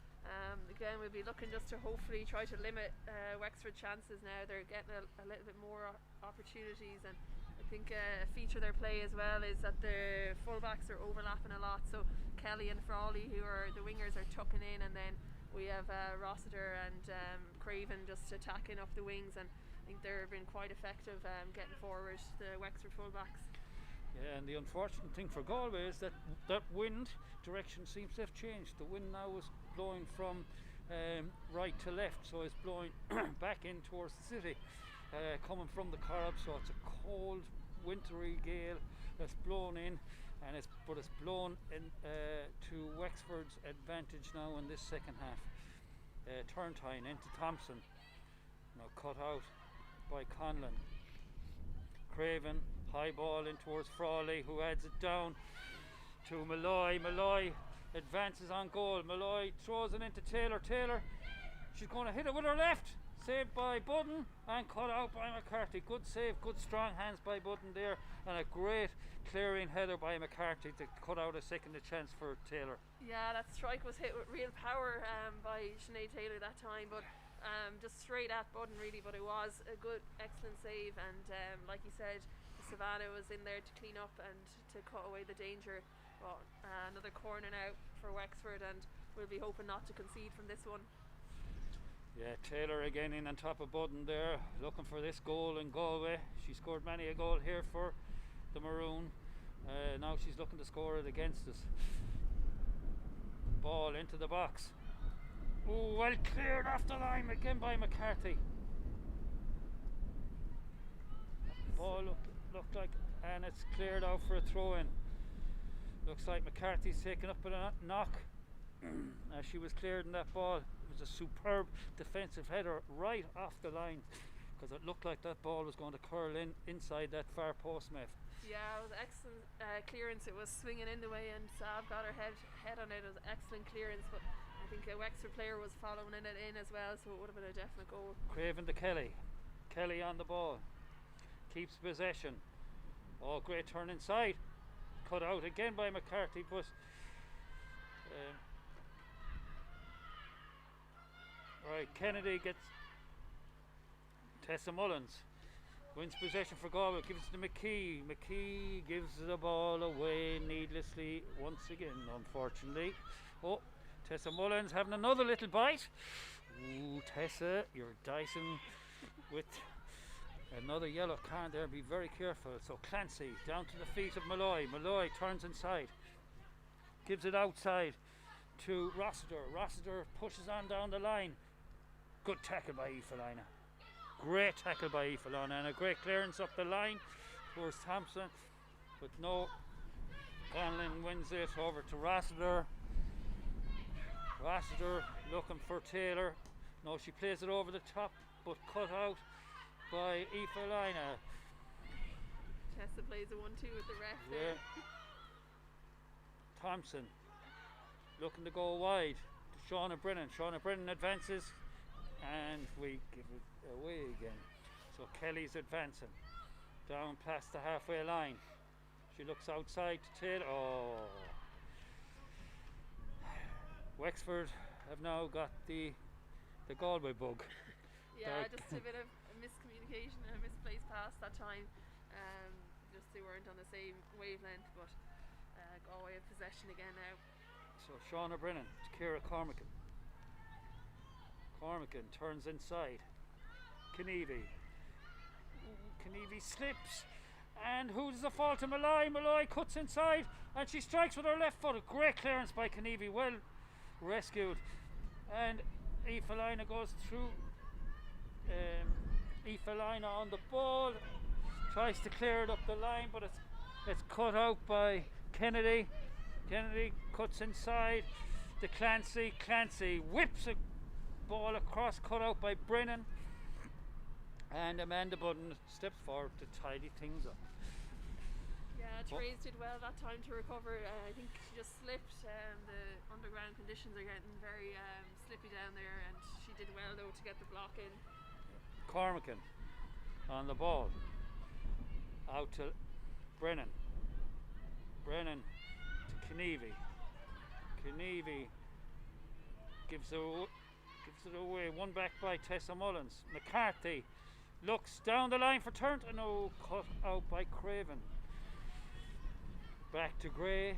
again, we'll be looking just to hopefully try to limit Wexford chances now. They're getting a little bit more opportunities, and I think a feature of their play as well is that the fullbacks are overlapping a lot. So Kelly and Frawley, who are the wingers, are tucking in, and then we have Rossiter and Craven just attacking up the wings, and I think they've been quite effective getting forward, the Wexford fullbacks. Yeah, and the unfortunate thing for Galway is that wind direction seems to have changed. The wind now is blowing from right to left, so it's blowing back in towards the city, coming from the Corrib. So it's a cold, wintry gale that's blown in, and it's blown in to Wexford's advantage now in this second half. Turntine into Thompson, now cut out by Conlon. Craven, high ball in towards Frawley, who adds it down to Malloy. Malloy advances on goal. Malloy throws it into Taylor. Taylor, she's going to hit it with her left. Saved by Budden and cut out by McCarthy. Good save, good strong hands by Budden there, and a great clearing header by McCarthy to cut out a second chance for Taylor. Yeah, that strike was hit with real power by Sinead Taylor that time, but just straight at Budden really. But it was a good, excellent save, and like you said, Savannah was in there to clean up and to cut away the danger. Well, another corner now for Wexford, and we'll be hoping not to concede from this one. Yeah, Taylor again in on top of Budden there, looking for this goal in Galway. She scored many a goal here for the Maroon. Now she's looking to score it against us. Ball into the box. Oh, well cleared off the line again by McCarthy. Ball looked like, and it's cleared out for a throw-in. Looks like McCarthy's taken up with a knock. As she was cleared in that ball. It was a superb defensive header right off the line, because it looked like that ball was going to curl in inside that far post, Maeve. Yeah, it was excellent clearance. It was swinging in the way, and Sav got her head on it. It was excellent clearance, but I think a Wexford player was following it in as well, so it would have been a definite goal. Craven to Kelly. Kelly on the ball, keeps possession. Oh, great turn inside, cut out again by McCarthy, but right, Kennedy gets Tessa Mullins, wins possession for Galway, gives it to McKee. McKee gives the ball away needlessly once again, unfortunately. Oh, Tessa Mullins having another little bite. Ooh, Tessa, you're dicing with another yellow card there. Be very careful. So Clancy down to the feet of Malloy. Malloy turns inside, gives it outside to Rossiter. Rossiter pushes on down the line. Good tackle by Aoife. Great tackle by Aoife and a great clearance up the line towards Thompson. But no, Conlon wins it over to Rossiter. Rossiter looking for Taylor. No, she plays it over the top, but cut out by Aoife. Tessa plays a 1-2 with the ref Yeah. there. Thompson looking to go wide to Shauna Brennan. Shauna Brennan advances and we give it away again. So Kelly's advancing down past the halfway line. She looks outside to Taylor. Oh, Wexford have now got the Galway bug. Yeah, just a bit of a miscommunication and a misplaced pass that time. Just they weren't on the same wavelength, but Galway have possession again now. So Shauna Brennan to Ciara Cormacan. Cormacan turns inside. Kennevy. Kennevy slips. And who's the fault to Malloy? Malloy cuts inside and she strikes with her left foot. A great clearance by Kennevy. Well rescued. And Aoife goes through. Aoife on the ball. Tries to clear it up the line, but it's cut out by Kennedy. Kennedy cuts inside to Clancy. Clancy whips a ball across, cut out by Brennan. And Amanda Budden steps forward to tidy things up. Yeah, Therese did well that time to recover. I think she just slipped. The underground conditions are getting very slippy down there, and she did well though to get the block in. Cormacan on the ball. Out to Brennan. Brennan to Kennevy. Kennevy gives it away. One back by Tessa Mullins. McCarthy looks down the line for turn. No, cut out by Craven. Back to Gray. Yeah,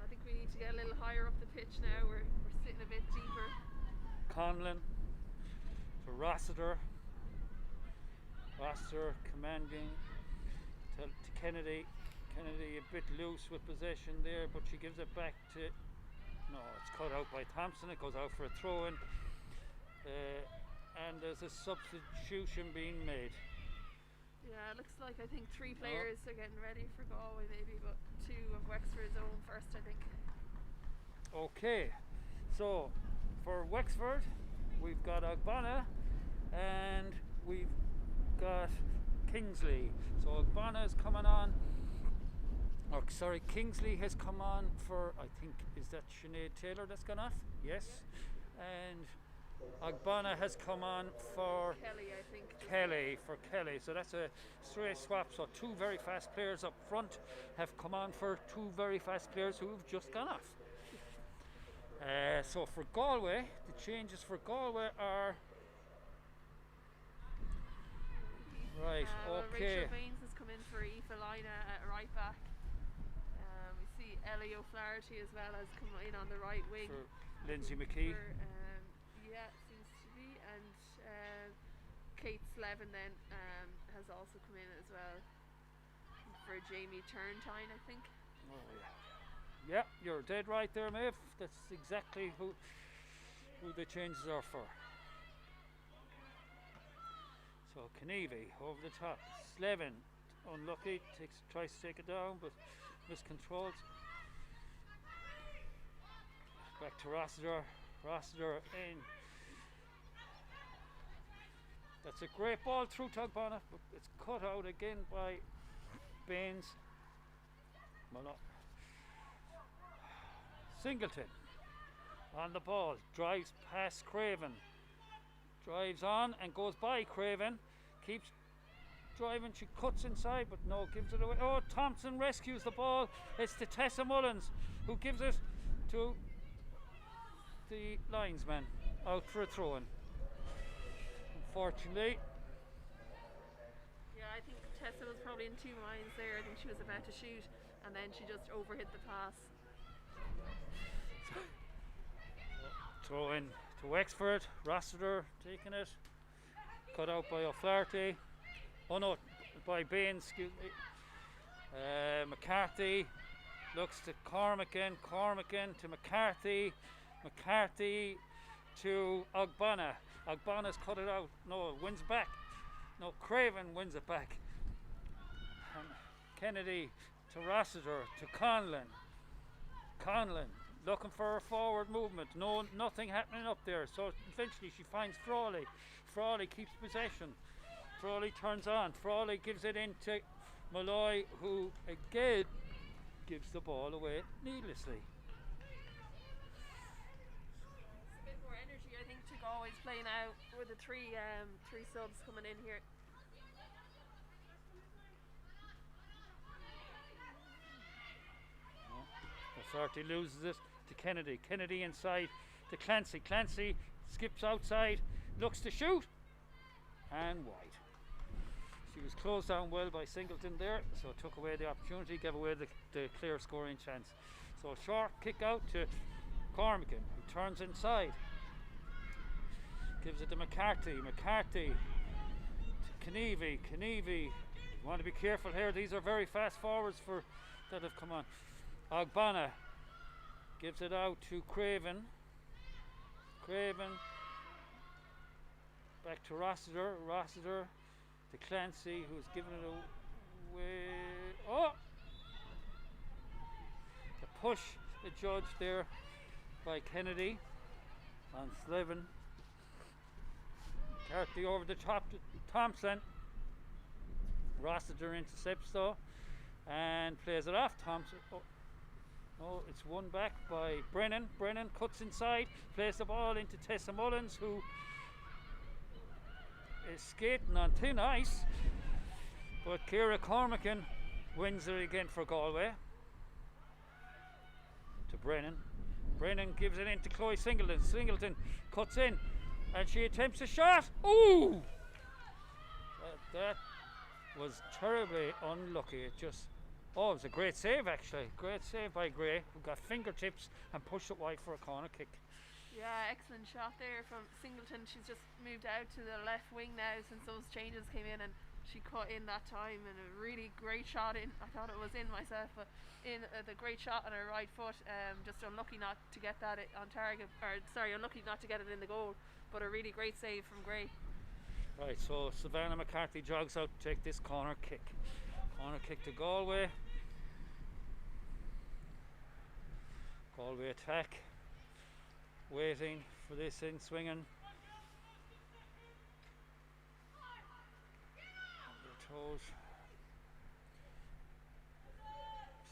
I think we need to get a little higher up the pitch now. We're sitting a bit deeper. Conlon to Rossiter. Rossiter commanding to Kennedy. Kennedy a bit loose with possession there, but she gives it back to... No, it's cut out by Thompson. It goes out for a throw-in. And there's a substitution being made. Yeah, it looks like I think 3 players are getting ready for Galway maybe, but 2 of Wexford's own first, I think. Okay, so for Wexford we've got Ogbonna and we've got Kingsley. So Ogbonna is coming on, Kingsley has come on for, I think, is that Sinead Taylor that's gone off? Yes. And Ogbonna has come on for Kelly, I think. Kelly. So that's a straight swap. So 2 very fast players up front have come on for 2 very fast players who've just gone off. So for Galway, the changes for Galway are right. Okay. Rachel Baines has come in for Aoife at right back. We see Ellie O'Flaherty as well as come in on the right wing. For Lindsay McKee. Yeah, it seems to be. And Kate Slevin then has also come in as well for Jamie Turntine, I think. Oh yeah. Yeah, you're dead right there, Maeve. That's exactly who the changes are for. So Kennevy over the top. Slevin, unlucky, tries to take it down, but miscontrols. Back to Rossiter. Rossiter in. That's a great ball through to Ogbonna, but it's cut out again by Baines. Singleton on the ball, drives past Craven, drives on and goes by Craven, keeps driving, she cuts inside but no, gives it away. Oh, Thompson rescues the ball. It's to Tessa Mullins who gives it to the linesman out for a throw-in. Unfortunately. Yeah, I think Tessa was probably in 2 minds there. I think she was about to shoot and then she just overhit the pass. Throw in to Wexford. Rossiter taking it, cut out by O'Flaherty. Oh no, by Baines, excuse me. McCarthy looks to Cormacan to McCarthy to Ogbonna's cut it out, no, wins back, no, Craven wins it back, and Kennedy to Rossiter to Conlon looking for a forward movement, nothing happening up there, so eventually she finds Frawley keeps possession, Frawley turns on, Frawley gives it into Malloy, who again gives the ball away needlessly. It's a bit more energy, I think, to Galway's play now with the three subs coming in here. O'Flaherty loses it to Kennedy inside to Clancy skips outside, looks to shoot, and wide. She was closed down well by Singleton there, so took away the opportunity, gave away the clear scoring chance. So short kick out to Cormacan, who turns inside, gives it to McCarthy to Kennevy. You want to be careful here, these are very fast forwards that have come on. Ogbonna gives it out to Craven back to Rossiter to Clancy, who's given it away. Oh! The push adjudged there by Kennedy on Slevin. McCarthy over the top to Thompson. Rossiter intercepts though and plays it off. Thompson. Oh, it's won back by Brennan. Brennan cuts inside, plays the ball into Tessa Mullins, who is skating on thin ice, but Ciara Cormacan wins it again for Galway to Brennan gives it into Chloe Singleton cuts in and she attempts a shot. Ooh, that was terribly unlucky. It was a great save, actually, great save by Gray, who got fingertips and pushed it wide for a corner kick. Yeah, excellent shot there from Singleton. She's just moved out to the left wing now since those changes came in, and she cut in that time, and a really great shot in. I thought it was in myself, but in the great shot on her right foot. Just unlucky not to get that on target, unlucky not to get it in the goal, but a really great save from Gray. Right, so Savannah McCarthy jogs out to take this corner kick to Galway. Galway attack, waiting for this in swinging. On their toes.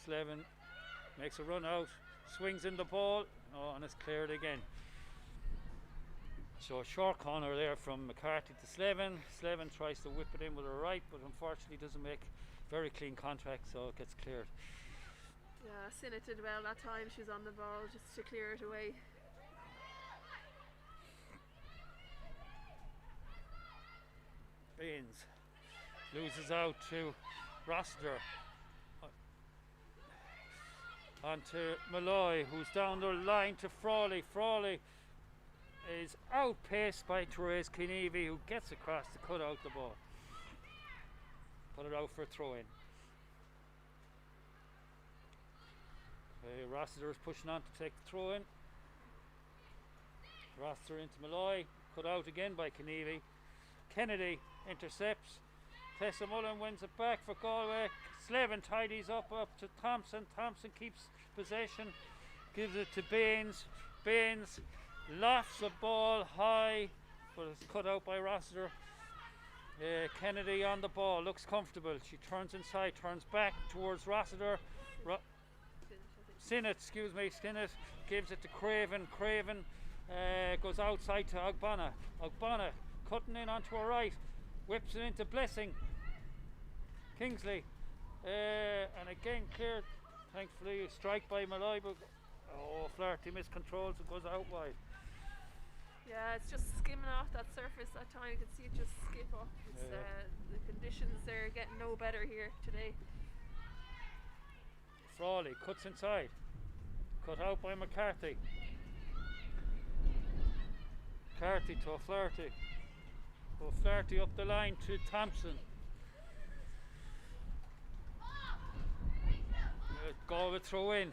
Slevin makes a run out, swings in the ball, and it's cleared again. So a short corner there from McCarthy to Slevin. Slevin tries to whip it in with her right, but unfortunately doesn't make very clean contact, so it gets cleared. Yeah, Sinnott did well that time. She was on the ball just to clear it away. Baines loses out to Rossiter. On to Malloy, who's down the line to Frawley. Frawley is outpaced by Therese Kennevy, who gets across to cut out the ball. Put it out for a throw in. Okay, Rossiter is pushing on to take the throw in. Rossiter into Malloy, cut out again by Kennevy. Kennedy intercepts. Tessa Mullen wins it back for Galway. Slevin tidies up to Thompson. Thompson keeps possession, gives it to Baines. Baines lofts the ball high, but it's cut out by Rossiter. Kennedy on the ball, looks comfortable. She turns inside, turns back towards Rossiter. Sinnott gives it to Craven. Craven goes outside to Ogbonna. Ogbonna cutting in onto her right, whips it into Blessing. Kingsley, and again cleared. Thankfully, a strike by Malloy, but Flaherty miscontrols, it goes out wide. Yeah, it's just skimming off that surface that time. You can see it just skip off. It's, the conditions are getting no better here today. Frawley cuts inside, cut out by McCarthy. McCarthy to O'Flaherty. O'Flaherty up the line to Thompson. Galway a throw in.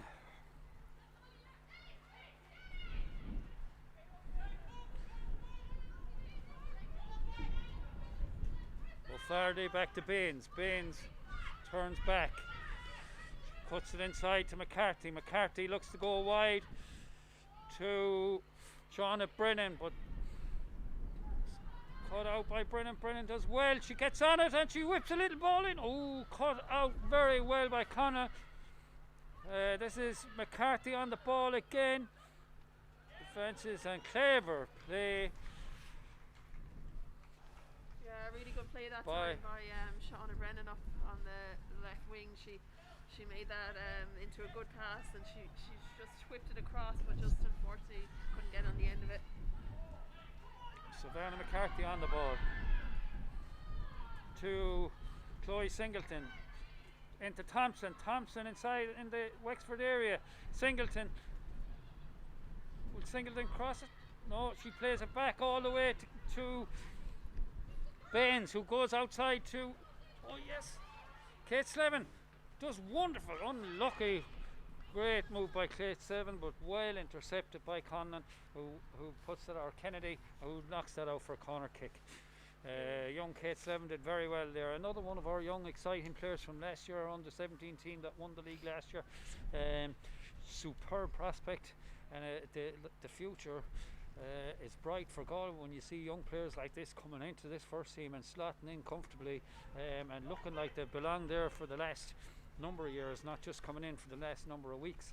O'Flaherty back to Baines. Baines turns back. Puts it inside to McCarthy. McCarthy looks to go wide to Shauna Brennan, but cut out by Brennan. Brennan does well. She gets on it and she whips a little ball in. Oh, cut out very well by Connor. This is McCarthy on the ball again. Defences and clever play. Yeah, really good play that time by Shauna Brennan up on the left wing. She made that into a good pass, and she just whipped it across, but just unfortunately couldn't get on the end of it. Savannah McCarthy on the ball to Chloe Singleton, into Thompson. Thompson inside in the Wexford area. Singleton. Will Singleton cross it? No, she plays it back all the way to Baines, who goes outside to, oh yes, Kate Slevin. Does wonderful, unlucky, great move by Kate Slevin, but well intercepted by Conlon, who puts it, or Kennedy, who knocks that out for a corner kick. Young Kate Slevin did very well there. Another one of our young exciting players from last year, our under 17 team that won the league last year. Superb prospect, and the future it's bright for Galway when you see young players like this coming into this first team and slotting in comfortably, and looking like they belong there for the last number of years, not just coming in for the last number of weeks.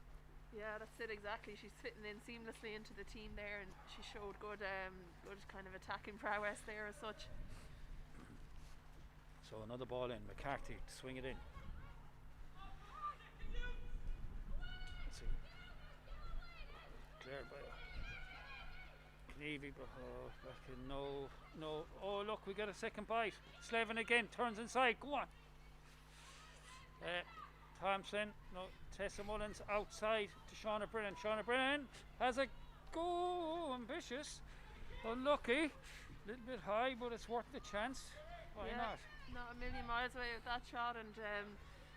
Yeah, that's it exactly. She's fitting in seamlessly into the team there, and she showed good kind of attacking prowess there as such. So another ball in, McCarthy to swing it in. Let's see. Cleared by Kneavy, but back in, no. Oh look, we got a second bite. Slevin again turns inside. Go on. Thompson, no. Tessa Mullins outside to Shauna Brennan. Shauna Brennan has a go. Ambitious, unlucky, a little bit high, but it's worth the chance. Why not? Not a million miles away with that shot, and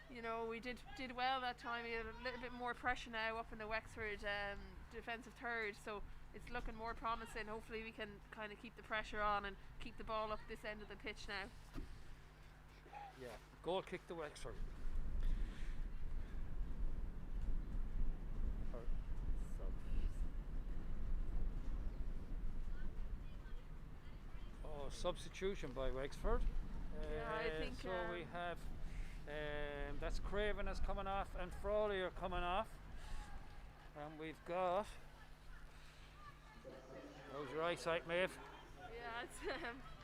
you know, we did well that time. We had a little bit more pressure now up in the Wexford defensive third, so it's looking more promising. Hopefully we can kind of keep the pressure on and keep the ball up this end of the pitch now. Yeah, goal kick to Wexford. Substitution by Wexford. Yeah, I think so. We have that's Craven is coming off and Frawley are coming off, and we've got. How's your eyesight, Maeve? Yeah, it's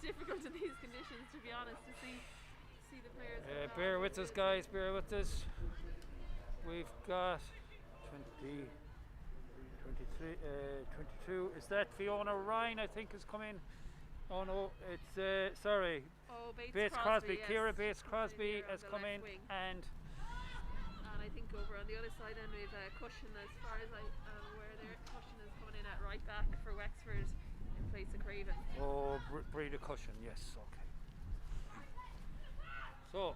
difficult in these conditions, to be honest, to see the players. Bear with us, guys. Bear with us. We've got 20, 23, 22. Is that Fiona Ryan? I think has come in. Oh no, it's sorry. Oh, Bates Crosby. Yes. Kira Bates Crosby has come in, wing. and I think over on the other side then we've Cushion, as far as I'm aware there. Cushion is coming in at right back for Wexford in place of Craven. Oh, Breda Cushion, yes, okay. So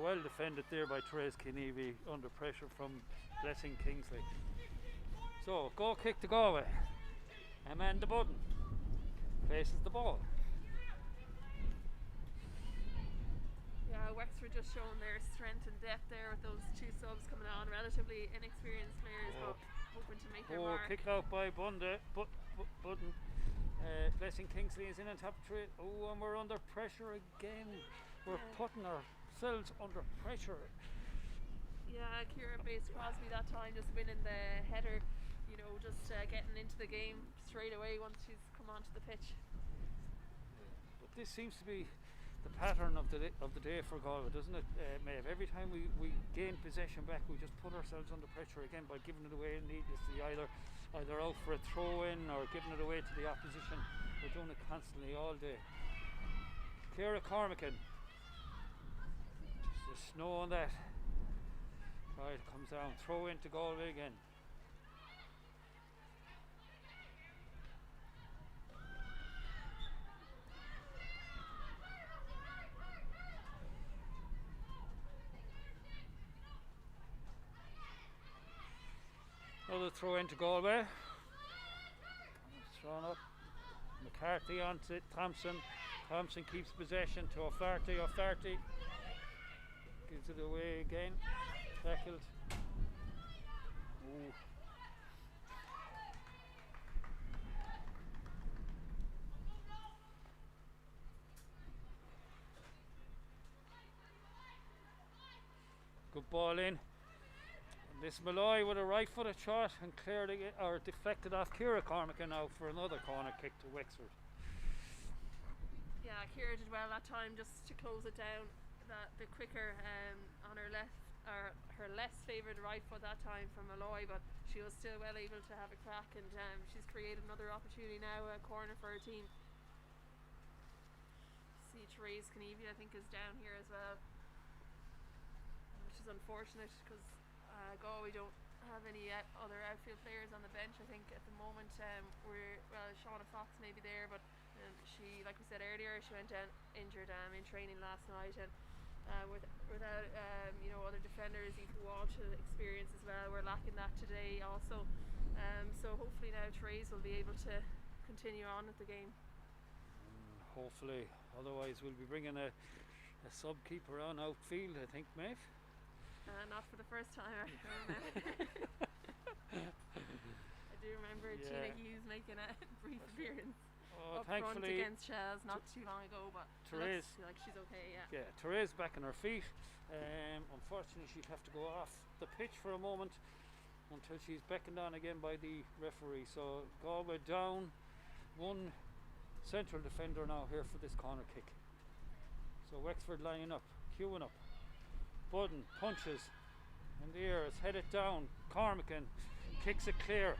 well defended there by Therese Keenevy under pressure from Blessing Kingsley. So, goal kick to Galway. Amanda Budden faces the ball. Yeah, Wexford just showing their strength and depth there with those two subs coming on, relatively inexperienced players, but hoping to make their mark. Kick out by Budden. Blessing Kingsley is in on top of it. Oh, and we're under pressure again. We're putting ourselves under pressure. Yeah, Kira Bates Crosby that time just winning the header, you know, just getting into the game straight away once she's come onto the pitch. But this seems to be the pattern of the day for Galway, doesn't it, Maeve? Every time we gain possession back, we just put ourselves under pressure again by giving it away needlessly, either out for a throw-in or giving it away to the opposition. We're doing it constantly all day. Ciara Cormacan. Just the snow on that. Right, comes down, throw into Galway again. throw into Galway. It's thrown up. McCarthy onto Thompson. Thompson keeps possession to O'Flaherty. O'Flaherty gives it away again. Tackled. Ooh. Good ball in. And this Malloy with a right footed shot and cleared it, or deflected off Ciara Cormacan now for another corner kick to Wexford. Yeah, Ciara did well that time just to close it down. The quicker on her left, or her less favoured right foot that time from Malloy, but she was still well able to have a crack, and she's created another opportunity now, a corner for her team. See, Therese Knievy I think is down here as well, which is unfortunate because Galway don't have any other outfield players on the bench. I think at the moment Shauna Fox may be there, but she, like we said earlier, she went down injured in training last night, and without other defenders, Aoife Walsh experience as well, we're lacking that today also. So hopefully now Therese will be able to continue on with the game. Hopefully, otherwise we'll be bringing a sub keeper on outfield, I think, Maeve. Not for the first time. I do remember Tina Hughes making a brief appearance up front against Shells not too long ago, but Therese looks like she's okay. Yeah, Therese back on her feet. Unfortunately, she'd have to go off the pitch for a moment until she's beckoned on again by the referee. So Galway down one central defender now here for this corner kick. So Wexford lining up, queuing up. Budden punches in the air, it's headed down. Cormacan kicks it clear.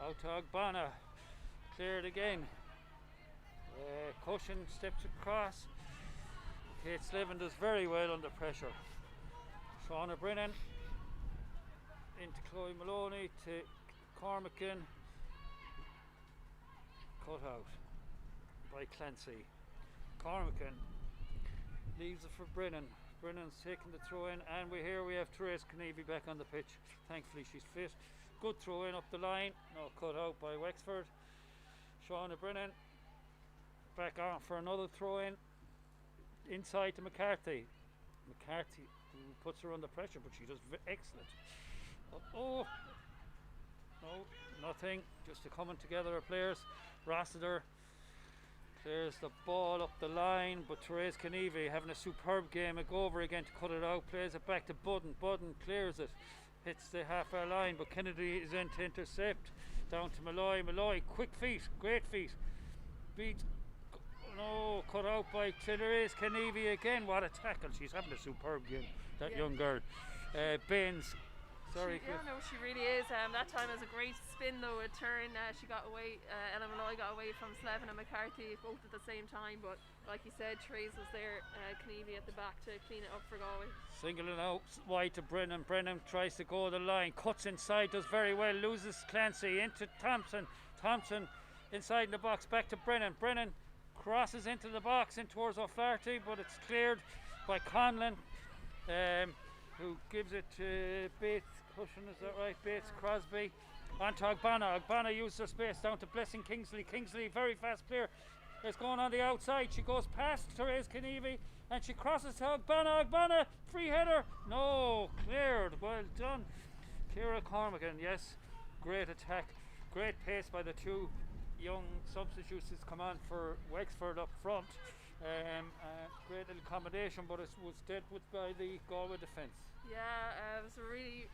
Out to Ogbonna, cleared again. Cushion steps across. Kate Slevin does very well under pressure. Shauna Brennan into Chloe Maloney to Cormacan. Cut out by Clancy. Cormacan leaves it for Brennan. Brennan's taking the throw in, and we have Therese Knievy back on the pitch. Thankfully she's fit. Good throw in up the line. No, cut out by Wexford. Shauna Brennan back on for another throw in inside to McCarthy. McCarthy puts her under pressure, but she does excellent. No, nothing. Just a coming together of players. Rossiter clears the ball up the line, but Therese Knievy having a superb game. A go over again to cut it out. Plays it back to Budden. Budden clears it. Hits the half-hour line, but Kennedy is in to intercept. Down to Malloy. Malloy, quick feet, great feet. Beat. No, cut out by Therese Knievy again. What a tackle. She's having a superb game, that young girl. Baines. Sorry. She really is. That time was a great spin though, a turn. She got away, Ella Malloy got away from Slevin and McCarthy both at the same time, but like you said, Therese was there, Knievy at the back to clean it up for Galway. Singling out wide to Brennan. Brennan tries to go the line, cuts inside, does very well, loses Clancy into Thompson. Thompson inside in the box, back to Brennan. Brennan crosses into the box in towards O'Flaherty, but it's cleared by Conlon, who gives it to Bates. Cushion, is that right? Bates, Crosby. On to Ogbonna. Ogbonna used her space down to Blessing Kingsley. Kingsley, very fast player. It's going on the outside. She goes past Therese Knievy and she crosses to Ogbonna. Ogbonna, free header. No, cleared. Well done. Ciara Cormacan, yes. Great attack. Great pace by the two young substitutes that's come on for Wexford up front. Great little combination, but it was dealt with by the Galway defence. Yeah, it was really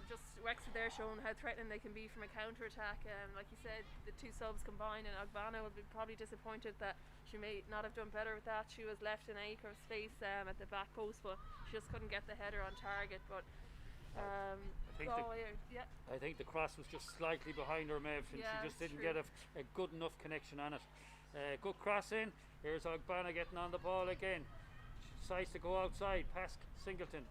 just Wexford there showing how threatening they can be from a counter attack. Like you said, the two subs combined, and Ogbonna would be probably disappointed that she may not have done better with that. She was left an acre of space at the back post, but she just couldn't get the header on target. But I think the cross was just slightly behind her, Maeve, and she just didn't get a good enough connection on it. Good cross in. Here's Ogbonna getting on the ball again. She decides to go outside past Singleton.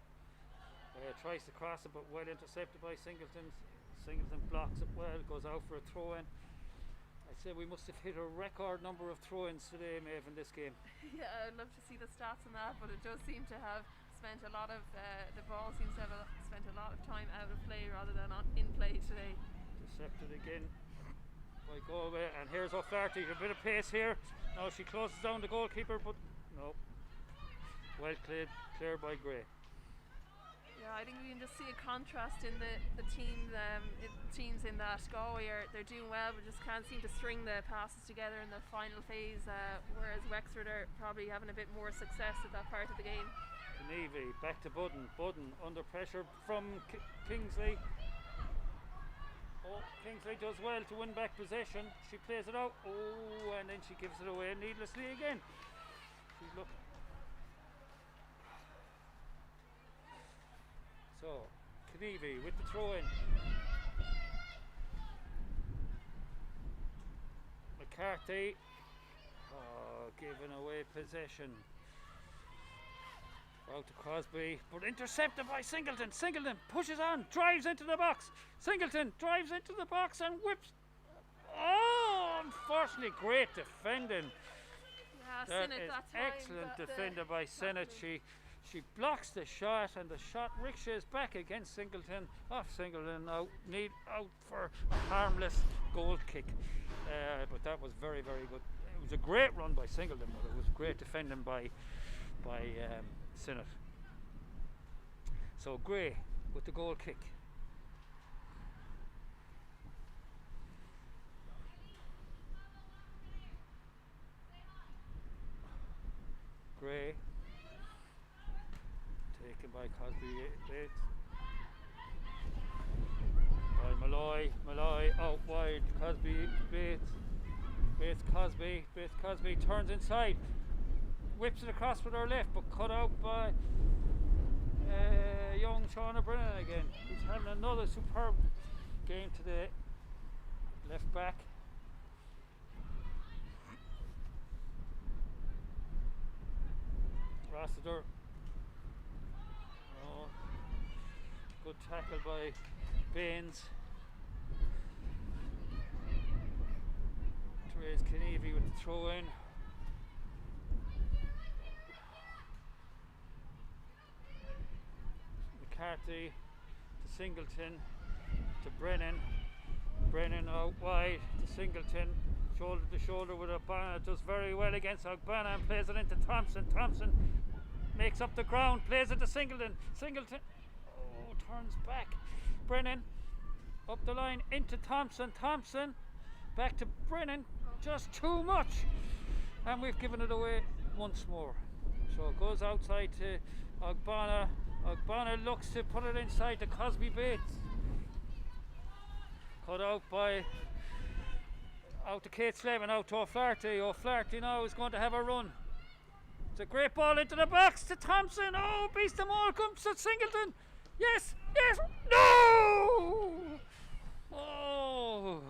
Tries to cross it, but well intercepted by Singleton. Singleton blocks it well, goes out for a throw in. I'd say we must have hit a record number of throw-ins today, Maeve, in this game. Yeah, I'd love to see the stats on that, but it does seem to have spent a lot of the ball seems to have spent a lot of time out of play rather than in play today. Intercepted again by Galway, and here's O'Flaherty, a bit of pace here. Now she closes down the goalkeeper, but no. Well cleared by Gray. Yeah, I think we can just see a contrast in the teams in that Galway they're doing well, but just can't seem to string the passes together in the final phase. Whereas Wexford are probably having a bit more success at that part of the game. Navy back to Budden. Budden under pressure from Kingsley. Oh, Kingsley does well to win back possession. She plays it out. Oh, and then she gives it away needlessly again. She's looking. So, Knievy with the throw in. McCarthy giving away possession. Out to Crosby, but intercepted by Singleton. Singleton pushes on, drives into the box. Singleton drives into the box and whips. Oh, unfortunately, great defending. Yeah, That Sinnott is that time. excellent defender by Sinnott. She blocks the shot, and the shot ricochets back against Singleton. Off Singleton out for a harmless goal kick. But that was very, very good. It was a great run by Singleton, but it was great defending by Sinnott. So Gray with the goal kick. Gray taken by Cosby Bates. By Malloy out wide. Cosby Bates. Cosby turns inside. Whips it across with her left, but cut out by young Shauna Brennan again, who's having another superb game today. Left back. Rossiter. Oh, good tackle by Baines. Therese Knievy with the throw in. McCarthy to Singleton to Brennan. Brennan out wide to Singleton. Shoulder to shoulder with Ogbonna. Does very well against Ogbonna and plays it into Thompson. Thompson makes up the ground, plays it to Singleton. Singleton turns back. Brennan up the line into Thompson. Thompson back to Brennan. Just too much. And we've given it away once more. So it goes outside to Ogbonna. Ogbonna looks to put it inside to Cosby Bates. Cut out to Kate Slavin, out to O'Flaherty. O'Flaherty now is going to have a run. It's a great ball into the box to Thompson. Oh, beats them all, comes to Singleton. Yes, no! Oh,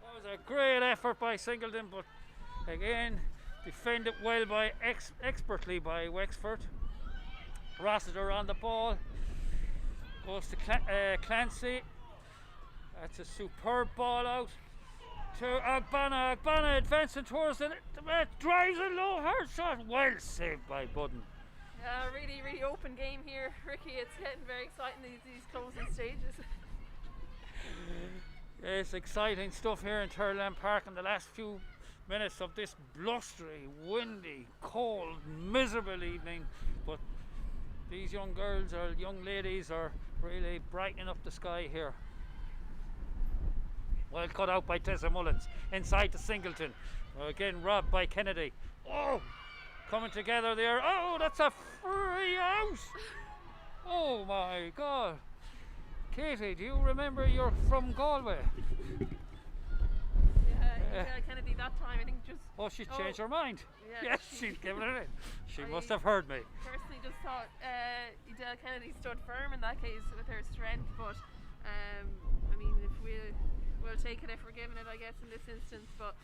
that was a great effort by Singleton, but again, defended well by expertly by Wexford. Rossiter on the ball. Goes to Clancy. That's a superb ball out to Ogbonna. Ogbonna advancing towards the net, drives a low hard shot. Well saved by Budden. Yeah, really, really open game here, Ricky. It's getting very exciting these closing stages. It's exciting stuff here in Turland Park in the last few minutes of this blustery, windy, cold, miserable evening. But these young girls or young ladies are really brightening up the sky here. Well cut out by Tessa Mullins. Inside to Singleton. Again robbed by Kennedy. Oh! Coming together there. Oh, that's a free out! Oh my God. Katie, do you remember you're from Galway? Yeah, Kennedy that time I think just... Oh, she's changed her mind. Yeah, yes, she's given it in. She must have heard me. Personally just thought Edel Kennedy stood firm in that case with her strength, but I mean, if we'll take it if we're given it, I guess, in this instance. But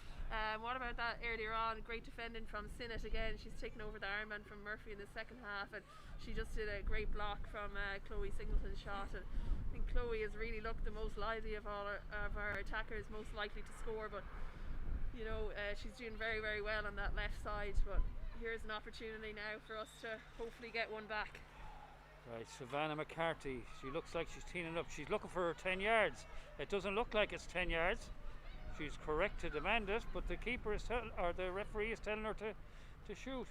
what about that earlier on? Great defending from Sinnott again. She's taken over the armband from Murphy in the second half, and she just did a great block from Chloe Singleton's shot. And I think Chloe has really looked the most lively of all of our attackers, most likely to score. But you know, she's doing very, very well on that left side. But here's an opportunity now for us to hopefully get one back. Right, Savannah McCarthy, she looks like she's teeing up. She's looking for her 10 yards. It doesn't look like it's 10 yards. She's correct to demand it, but the keeper is the referee is telling her to shoot.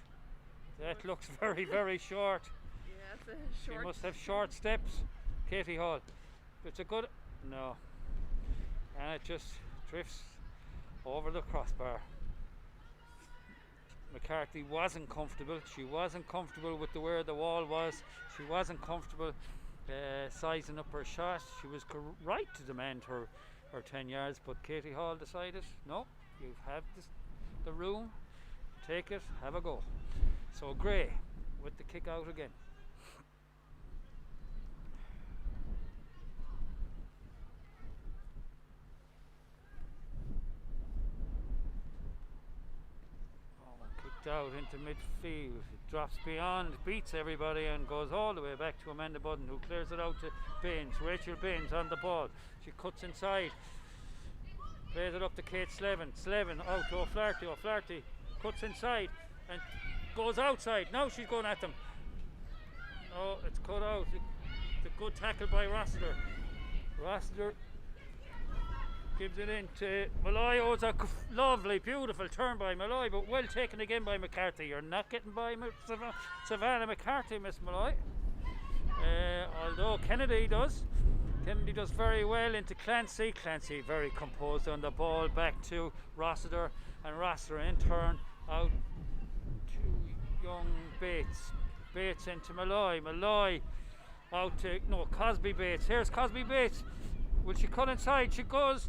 That looks very, very short. Yeah, it's a short. She must have short steps, Katie Hall. It's a good, no. And it just drifts over the crossbar. McCarthy wasn't comfortable. She wasn't comfortable with where the wall was. She wasn't comfortable sizing up her shot. She was right to demand her 10 yards, but Katie Hall decided, no, you have the room, take it, have a go. So Gray with the kick out again. Kicked out into midfield. It drops beyond, beats everybody and goes all the way back to Amanda Budden, who clears it out to Baines. Rachel Baines on the ball. She cuts inside. Plays it up to Kate Slevin. Slevin out to O'Flaherty. O'Flaherty cuts inside and goes outside. Now she's going at them. Oh, it's cut out. It's a good tackle by Rossiter. Rossiter gives it in to Malloy. Oh, it's a lovely, beautiful turn by Malloy, but well taken again by McCarthy. You're not getting by Savannah McCarthy, Miss Malloy. Although Kennedy does. Kennedy does very well into Clancy. Clancy very composed on the ball, back to Rossiter, and Rossiter in turn out to young Bates. Bates into Malloy. Malloy out to Cosby Bates. Here's Cosby Bates. Will she cut inside? She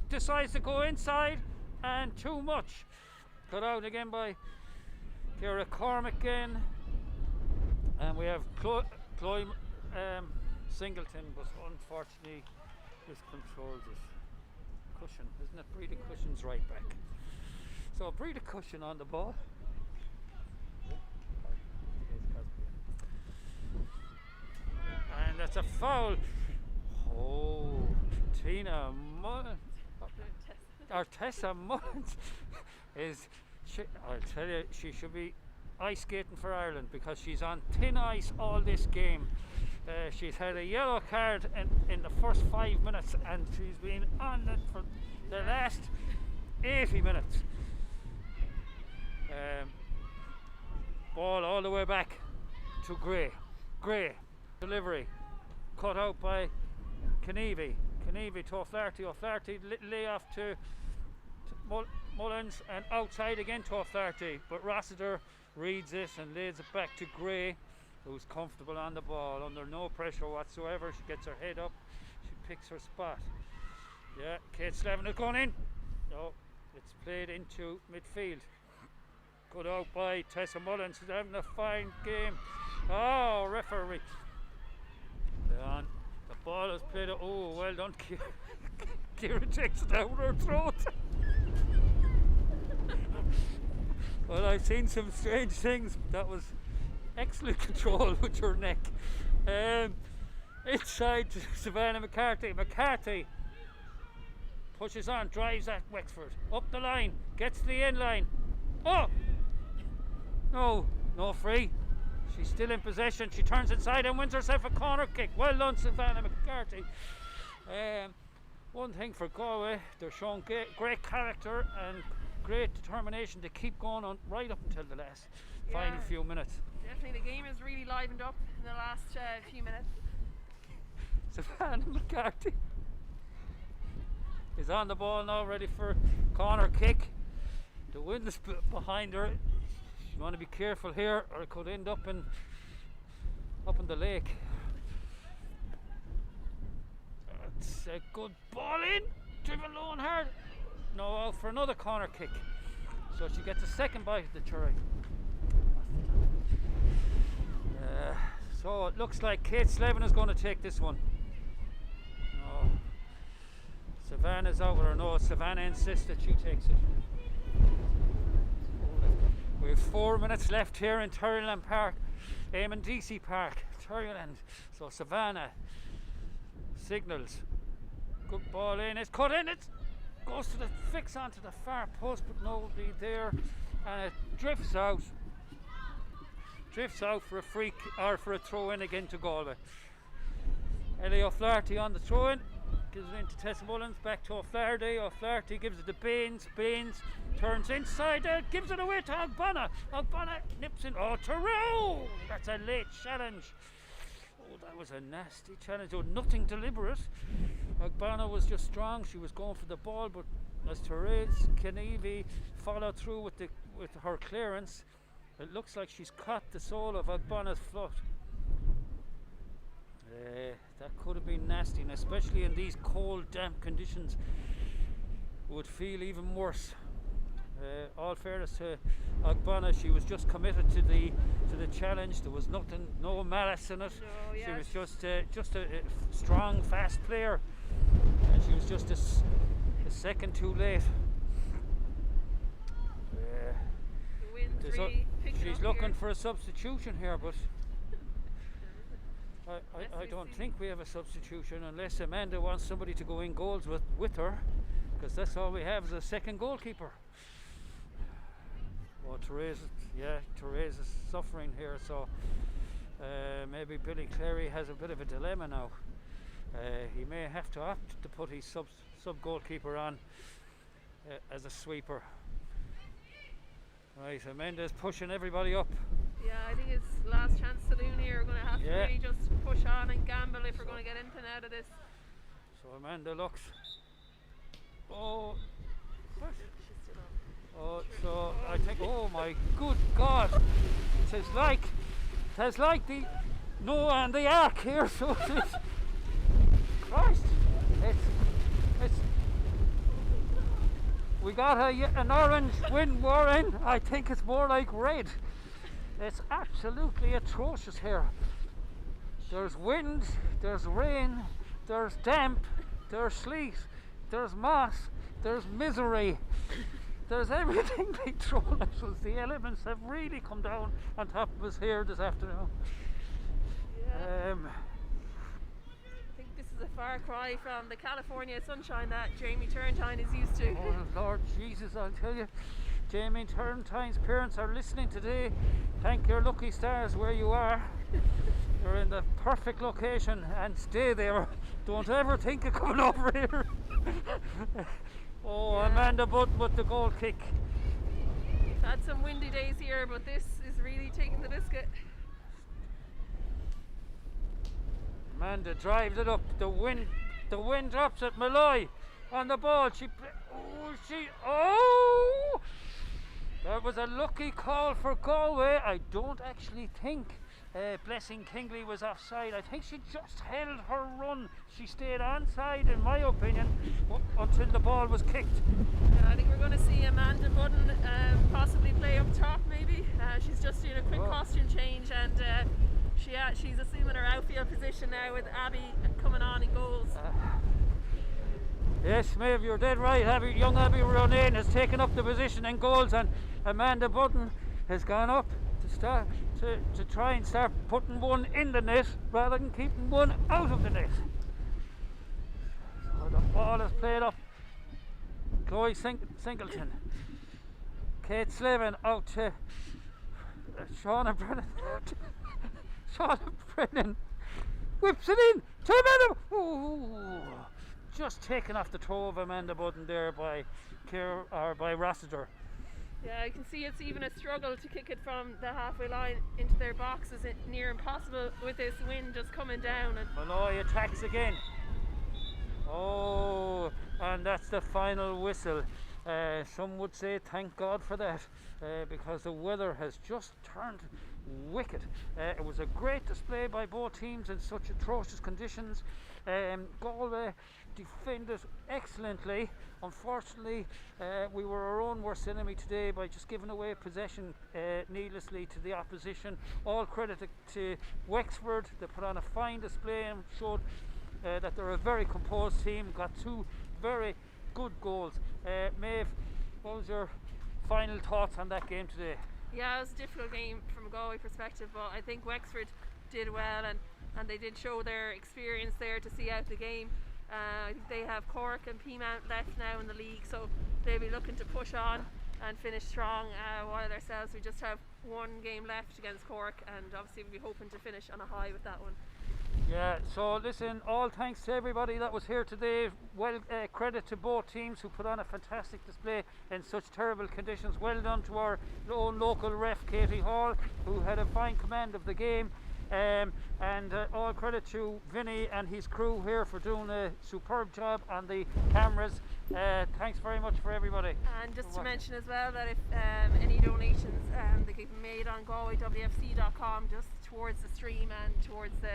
decides to go inside, and too much. Cut out again by Ciara Cormack again. And we have Chloe Singleton, but unfortunately miscontrols it. Cushion, isn't it? Breda Cushion's right back. So Breda Cushion on the ball. And that's a foul. Oh, Tina Mullins, or Tessa Mullins I'll tell you, she should be ice skating for Ireland, because she's on thin ice all this game. She's had a yellow card in the first 5 minutes, and she's been on it for the last 80 minutes. Ball all the way back to Gray. Gray delivery cut out by Kennevy to O'Flaherty. O'Flaherty lay off to Mullins, and outside again to O'Flaherty, but Rossiter reads it and lays it back to Gray, who's comfortable on the ball under no pressure whatsoever. She gets her head up, she picks her spot. Yeah, Kate Slevin is going in. No, it's played into midfield. Cut out by Tessa Mullins, who's having a fine game. Oh, referee. The ball is played. Oh, well done, Ciara takes it down her throat. Well, I've seen some strange things. That was excellent control with your neck. Inside to Savannah McCarthy. McCarthy pushes on, drives at Wexford. Up the line, gets to the end line. Oh! No free. She's still in possession. She turns inside and wins herself a corner kick. Well done, Savannah McCarthy. One thing for Galway, they're showing great character and great determination to keep going on right up until the last final few minutes. Definitely, the game has really livened up in the last few minutes. Savannah McCarthy is on the ball now, ready for corner kick. The wind is behind her. You want to be careful here, or it could end up in the lake. It's a good ball in, driven low and hard. No, out for another corner kick. So she gets a second bite of the cherry. So it looks like Kate Slevin is going to take this one. No, Savannah's out with her nose. Savannah insists that she takes it. We have 4 minutes left here in Terryland Park, Eamon DC Park, Terryland. So Savannah signals. Good ball in, it's cut in, it goes to the fix onto the far post, but nobody there, and it drifts out. drifts out for a or for a throw in again to Galway. Ellie O'Flaherty on the throw in, gives it into Tessa Mullins, back to O'Flaherty. O'Flaherty gives it to Baines. Baines turns inside there, gives it away to Ogbonna. Ogbonna nips in. Oh, Tyrone! That's a late challenge. Oh, that was a nasty challenge. Oh, nothing deliberate. Ogbonna was just strong. She was going for the ball, but as Therese Kenevi followed through with her clearance, it looks like she's caught the sole of Ogbonna's foot. That could have been nasty, and especially in these cold, damp conditions, would feel even worse. All fairness to Ogbonna, she was just committed to the challenge. There was nothing, no malice in it. No, yes. She was just a strong, fast player, and she was just a second too late. The wind's really picking she's up looking here. for a substitution here, but I don't think we have a substitution unless Amanda wants somebody to go in goals with her, because that's all we have is a second goalkeeper. Oh, Therese is suffering here, so maybe Billy Clary has a bit of a dilemma now. He may have to opt to put his sub goalkeeper on as a sweeper. Right, Amanda's pushing everybody up. Yeah, I think it's last chance saloon here. We're going to have to really just push on and gamble if we're going to get anything out of this. So Amanda looks. Oh, what? She's still on. Oh, so I think. Oh my good God! It's like the Noah and the Ark here. So it's Christ. It's. We got an orange wind warning. I think it's more like red. It's absolutely atrocious here. There's wind, there's rain, there's damp, there's sleet, there's moss, there's misery. There's everything being thrown at us. The elements have really come down on top of us here this afternoon. Yeah. I think this is a far cry from the California sunshine that Jamie Turrentine is used to. Oh Lord Jesus, I'll tell you, Jamie Turrentine's parents are listening today. Thank your lucky stars where you are. You're in the perfect location, and stay there. Don't ever think of coming over here. Oh, yeah. Amanda Budd with the goal kick. We've had some windy days here, but this is really taking the biscuit. Amanda drives it up. The wind drops at Malloy on the ball. That was a lucky call for Galway. I don't actually think Blessing Kingley was offside. I think she just held her run. She stayed onside, in my opinion, until the ball was kicked. I think we're going to see Amanda Budden possibly play up top, maybe. She's just doing a quick costume change, and she's assuming her outfield position now with Abby coming on in goals. Yes, Maeve, you're dead right. Young Abby Ronan has taken up the position in goals, and Amanda Budden has gone up to try and start putting one in the net rather than keeping one out of the net. So the ball is played up. Chloe Singleton. Kate Slavin out to Shauna Brennan. Shauna Brennan whips it in to Amanda. Ooh, just taken off the toe of Amanda Budden there by Rossiter. Yeah, I can see it's even a struggle to kick it from the halfway line into their box. Is it near impossible with this wind just coming down? And Malloy attacks again. Oh, and that's the final whistle. Some would say thank God for that, because the weather has just turned wicked. It was a great display by both teams in such atrocious conditions. Galway defended excellently. Unfortunately, we were our own worst enemy today by just giving away possession needlessly to the opposition. All credit to Wexford. They put on a fine display and showed that they're a very composed team. Got two very good goals. Maeve, what was your final thoughts on that game today? Yeah, it was a difficult game from a Galway perspective, but I think Wexford did well, and they did show their experience there to see out the game. I think they have Cork and Peamount left now in the league, so they'll be looking to push on. and finish strong. While ourselves, we just have one game left against Cork, and obviously we'll be hoping to finish on a high with that one. Yeah, so listen, all thanks to everybody that was here today. Well, credit to both teams who put on a fantastic display in such terrible conditions. Well done to our own local ref, Katie Hall, who had a fine command of the game. And all credit to Vinny and his crew here for doing a superb job on the cameras. Thanks very much for everybody. And just to mention as well that if any donations that get made on GalwayWFC.com just towards the stream and towards the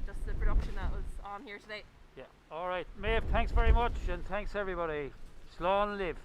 just the production that was on here today. Yeah, alright. Maeve, thanks very much, and thanks everybody. Slán live.